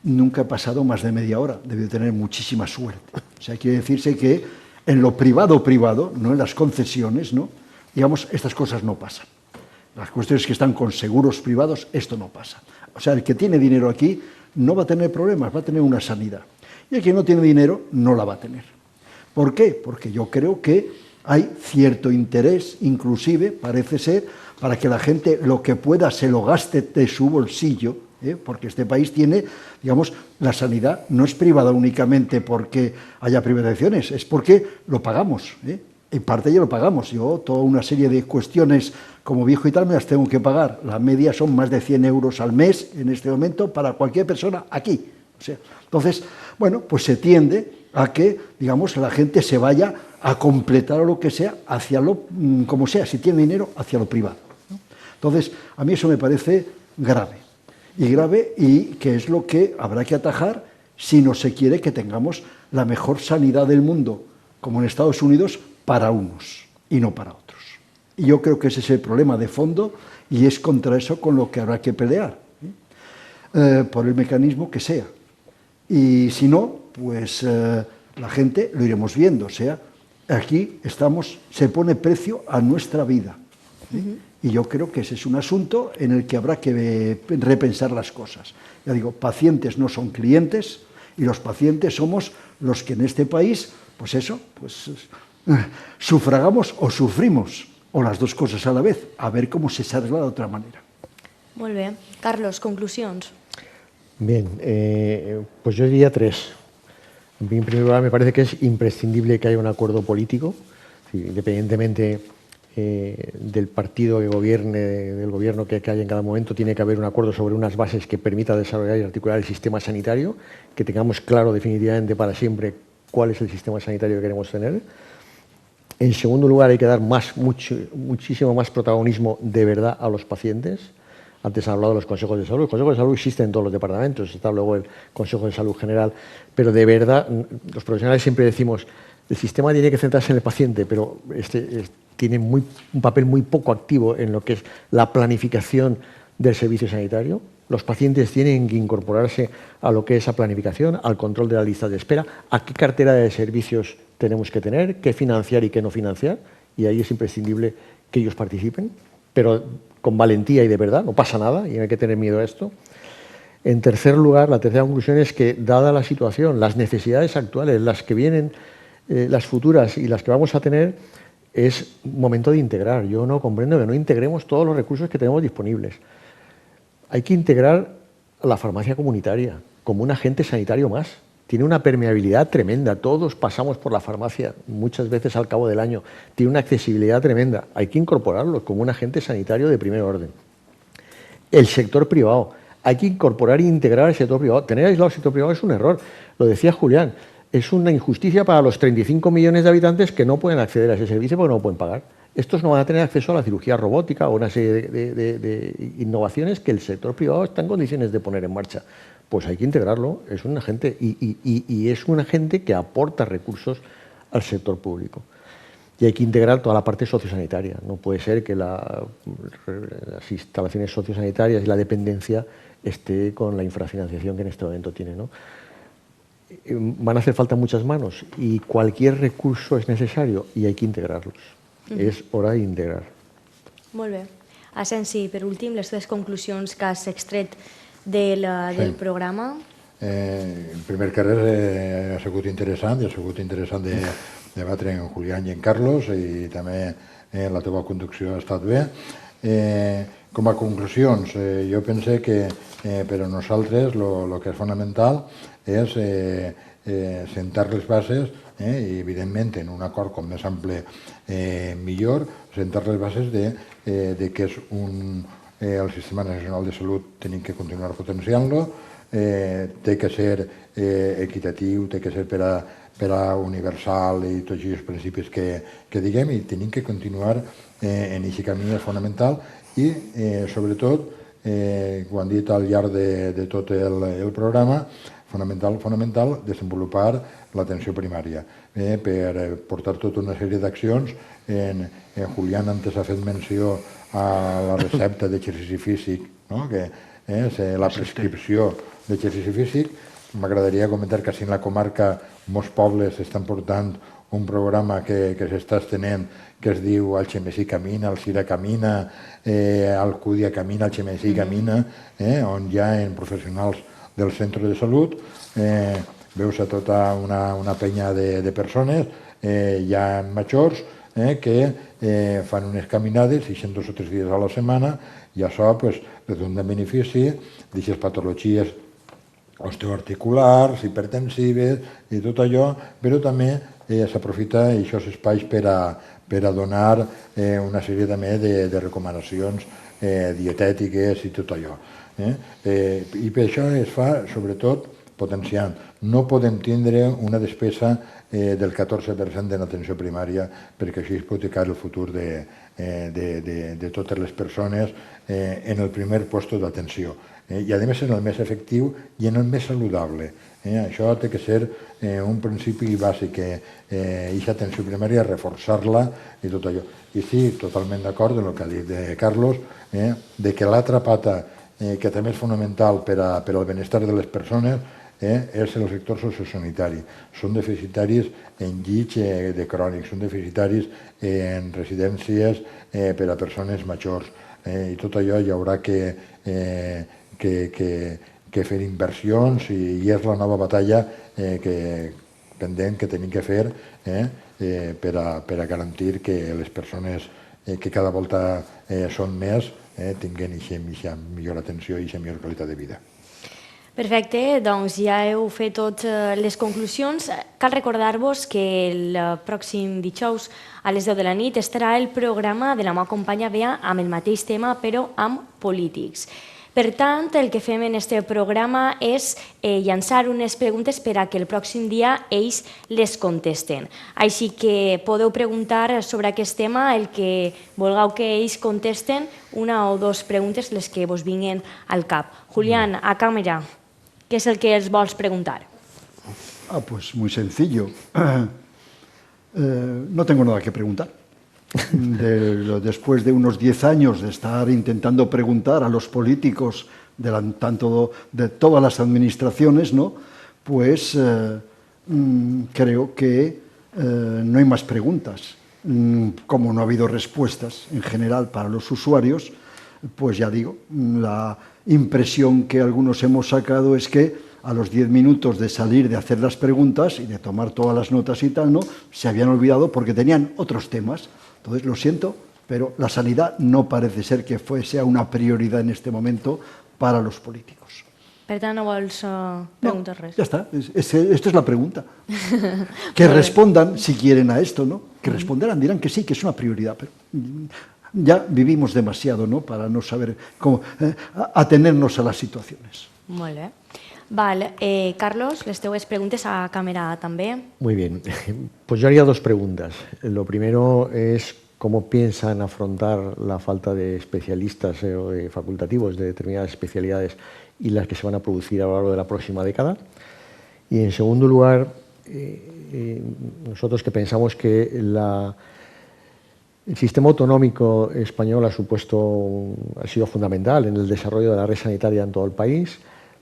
nunca he pasado más de media hora, debo tener muchísima suerte. O sea, quiere decirse que en lo privado, no en las concesiones, digamos, estas cosas no pasan. Las cuestiones que están con seguros privados, esto no pasa. O sea, el que tiene dinero aquí no va a tener problemas, va a tener una sanidad. Y el que no tiene dinero no la va a tener. ¿Por qué? Porque yo creo que hay cierto interés, inclusive, parece ser, para que la gente lo que pueda se lo gaste de su bolsillo, porque este país tiene, digamos, la sanidad no es privada únicamente porque haya privatizaciones, es porque lo pagamos, en parte ya lo pagamos. Yo toda una serie de cuestiones como viejo y tal me las tengo que pagar. La media son más de 100 euros al mes en este momento para cualquier persona aquí. O sea, entonces, bueno, pues se tiende a que, digamos, la gente se vaya a completar o lo que sea hacia lo, como sea, si tiene dinero, hacia lo privado, ¿no? Entonces, a mí eso me parece grave y que es lo que habrá que atajar si no se quiere que tengamos la mejor sanidad del mundo, como en Estados Unidos, para unos y no para otros. Y yo creo que ese es el problema de fondo y es contra eso con lo que habrá que pelear, por el mecanismo que sea. Y si no, pues la gente lo iremos viendo. O sea, aquí se pone precio a nuestra vida. Y yo creo que ese es un asunto en el que habrá que repensar las cosas. Ya digo, pacientes no son clientes y los pacientes somos los que en este país, pues eso, pues sufragamos o sufrimos, o las dos cosas a la vez, a ver cómo se arregla de otra manera. Molt bé. Carlos, conclusions. Bien, pues yo diría 3. En primer lugar, me parece que es imprescindible que haya un acuerdo político, independientemente del partido que gobierne, del gobierno que haya en cada momento, tiene que haber un acuerdo sobre unas bases que permita desarrollar y articular el sistema sanitario, que tengamos claro definitivamente para siempre cuál es el sistema sanitario que queremos tener. En segundo lugar, hay que dar muchísimo más protagonismo de verdad a los pacientes. Antes han hablado de los consejos de salud. Los consejos de salud existen en todos los departamentos, está luego el Consejo de Salud General, pero de verdad, los profesionales siempre decimos, el sistema tiene que centrarse en el paciente, pero tiene un papel muy poco activo en lo que es la planificación del servicio sanitario. Los pacientes tienen que incorporarse a lo que es esa planificación, al control de la lista de espera, a qué cartera de servicios tenemos que tener, qué financiar y qué no financiar, y ahí es imprescindible que ellos participen, pero con valentía y de verdad, no pasa nada y no hay que tener miedo a esto. En tercer lugar, la tercera conclusión es que, dada la situación, las necesidades actuales, las que vienen, las futuras y las que vamos a tener, es momento de integrar. Yo no comprendo que no integremos todos los recursos que tenemos disponibles. Hay que integrar a la farmacia comunitaria como un agente sanitario más. Tiene una permeabilidad tremenda. Todos pasamos por la farmacia muchas veces al cabo del año. Tiene una accesibilidad tremenda. Hay que incorporarlo como un agente sanitario de primer orden. El sector privado. Hay que incorporar e integrar el sector privado. Tener aislado el sector privado es un error. Lo decía Julián. Es una injusticia para los 35 millones de habitantes que no pueden acceder a ese servicio porque no lo pueden pagar. Estos no van a tener acceso a la cirugía robótica o una serie de innovaciones que el sector privado está en condiciones de poner en marcha. Pues hay que integrarlo, es un agente y es un agente que aporta recursos al sector público. Y hay que integrar toda la parte sociosanitaria. No puede ser que las instalaciones sociosanitarias y la dependencia esté con la infrafinanciación que en este momento tiene, ¿no? Van a hacer falta muchas manos y cualquier recurso es necesario y hay que integrarlos. És hora d'integrar. Molt bé. Asensi, per últim, les teves conclusions que has extret del programa. En primer carrer ha sigut interessant de debatre amb Julián i en Carlos i també la teva conducció ha estat bé. Com a conclusions, jo pense que per a nosaltres el que és fonamental és sentar les bases i, evidentment, en un acord com més ample millor, sentar les bases de que és el Sistema Nacional de Salut tenim que continuar potenciant-lo, té que ser equitatiu, té que ser per a universal i tots els principis que diguem i tenim que continuar en aquest camí és fonamental i, sobretot, ho han dit al llarg de tot el programa, fonamental desenvolupar l'atenció primària per portar tota una sèrie d'accions. En Julián antes ha fet menció a la recepta d'exercici físic, que és la prescripció d'exercici físic. M'agradaria comentar que així en la comarca molts pobles estan portant un programa que s'està estenent que es diu Algemesí Camina, Alcira Camina, Alcúdia Camina, Algemesí Camina, on hi ha professionals del centre de salut, veus a tota una penya de persones, hi ha majors, que fan unes caminades 6 o 3 dies a la setmana i això les dona benefici d'aquestes patologies osteoarticulars, hipertensives i tot allò, però també s'aprofita aquests espais per a donar una sèrie també de recomanacions dietètiques i tot allò. I per això es fa, sobretot, potenciant. No podem tindre una despesa del 14% en atenció primària perquè això hipotecar el futur de totes les persones en el primer lloc d'atenció. I a més en el més efectiu i en el més saludable. Això té que ser un principi bàsic, que aquesta atenció primària, reforçar-la i tot allò. I sí, totalment d'acord amb el que ha dit Carlos, de que l'altra pata, que també és fonamental per al benestar de les persones, és el sector sociosanitari. Són deficitaris en llits de crònics, són deficitaris en residències per a persones majors. I tot allò hi haurà que fer inversions i és la nova batalla pendent que tenim que fer per a garantir que les persones que cada volta són més tinguin aquesta millor atenció i aquesta millor qualitat de vida. Perfecte, doncs ja heu fet totes les conclusions. Cal recordar-vos que el pròxim dijous a les 10 de la nit estarà el programa de la meva companya Bea amb el mateix tema, però amb polítics. Per tant, el que fem en aquest programa és llançar unes preguntes per a que el pròxim dia ells les contesten. Així que podeu preguntar sobre aquest tema el que vulgueu que ells contesten, una o dues preguntes, les que vos vinguin al cap. Julián, a càmera, què és el que els vols preguntar? Pues muy sencillo. No tengo nada que preguntar. Después de unos 10 años de estar intentando preguntar a los políticos tanto de todas las administraciones, ¿no? Pues creo que no hay más preguntas. Como no ha habido respuestas en general para los usuarios, pues ya digo, la impresión que algunos hemos sacado es que a los 10 minutos de salir de hacer las preguntas y de tomar todas las notas y tal, ¿no? Se habían olvidado porque tenían otros temas. Entonces, lo siento, pero la sanidad no parece ser que sea una prioridad en este momento para los políticos. Per tant, no vols preguntar res? Ya está, esto es la pregunta. Que respondan si quieren a esto, ¿no? Que responderán, dirán que sí, que es una prioridad, pero ya vivimos demasiado, ¿no? Para no saber cómo atenernos a las situaciones. Molt bé. Val, Carlos, les teues preguntes a càmera també. Muy bien. Pues yo haría dos preguntas. Lo primero es cómo piensan afrontar la falta de especialistas o de facultativos de determinadas especialidades y las que se van a producir a lo largo de la próxima década. Y en segundo lugar, nosotros que pensamos que el sistema autonómico español ha sido fundamental en el desarrollo de la red sanitaria en todo el país,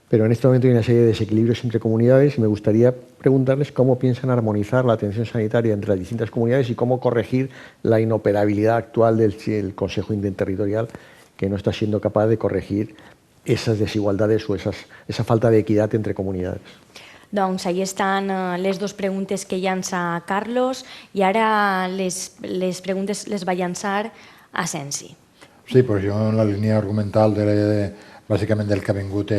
pero en este momento hay una serie de desequilibrios entre comunidades y me gustaría preguntarles cómo piensan armonizar la atención sanitaria entre las distintas comunidades y cómo corregir la inoperabilidad actual del Consejo Interterritorial, que no está siendo capaz de corregir esas desigualdades o esa falta de equidad entre comunidades. Doncs ahí estan les dues preguntes que llança Carlos i ara les preguntes les va llançar Asensi. Sí, doncs jo en la línia argumental bàsicament del que ha vingut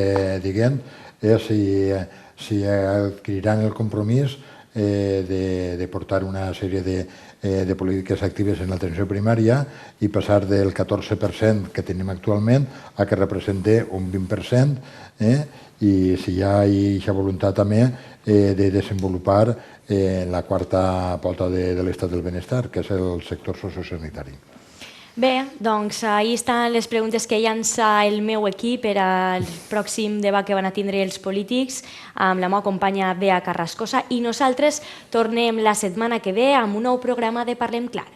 dient és si adquiriran el compromís de portar una sèrie de polítiques actives en l'atenció primària i passar del 14% que tenim actualment a que represente un 20% i si hi ha aquesta voluntat també de desenvolupar la quarta pota de l'estat del benestar, que és el sector sociosanitari. Bé, doncs ahí estan les preguntes que llança el meu equip per al pròxim debat que van a tindre els polítics amb la meva companya Bea Carrascosa i nosaltres tornem la setmana que ve amb un nou programa de Parlem Clar.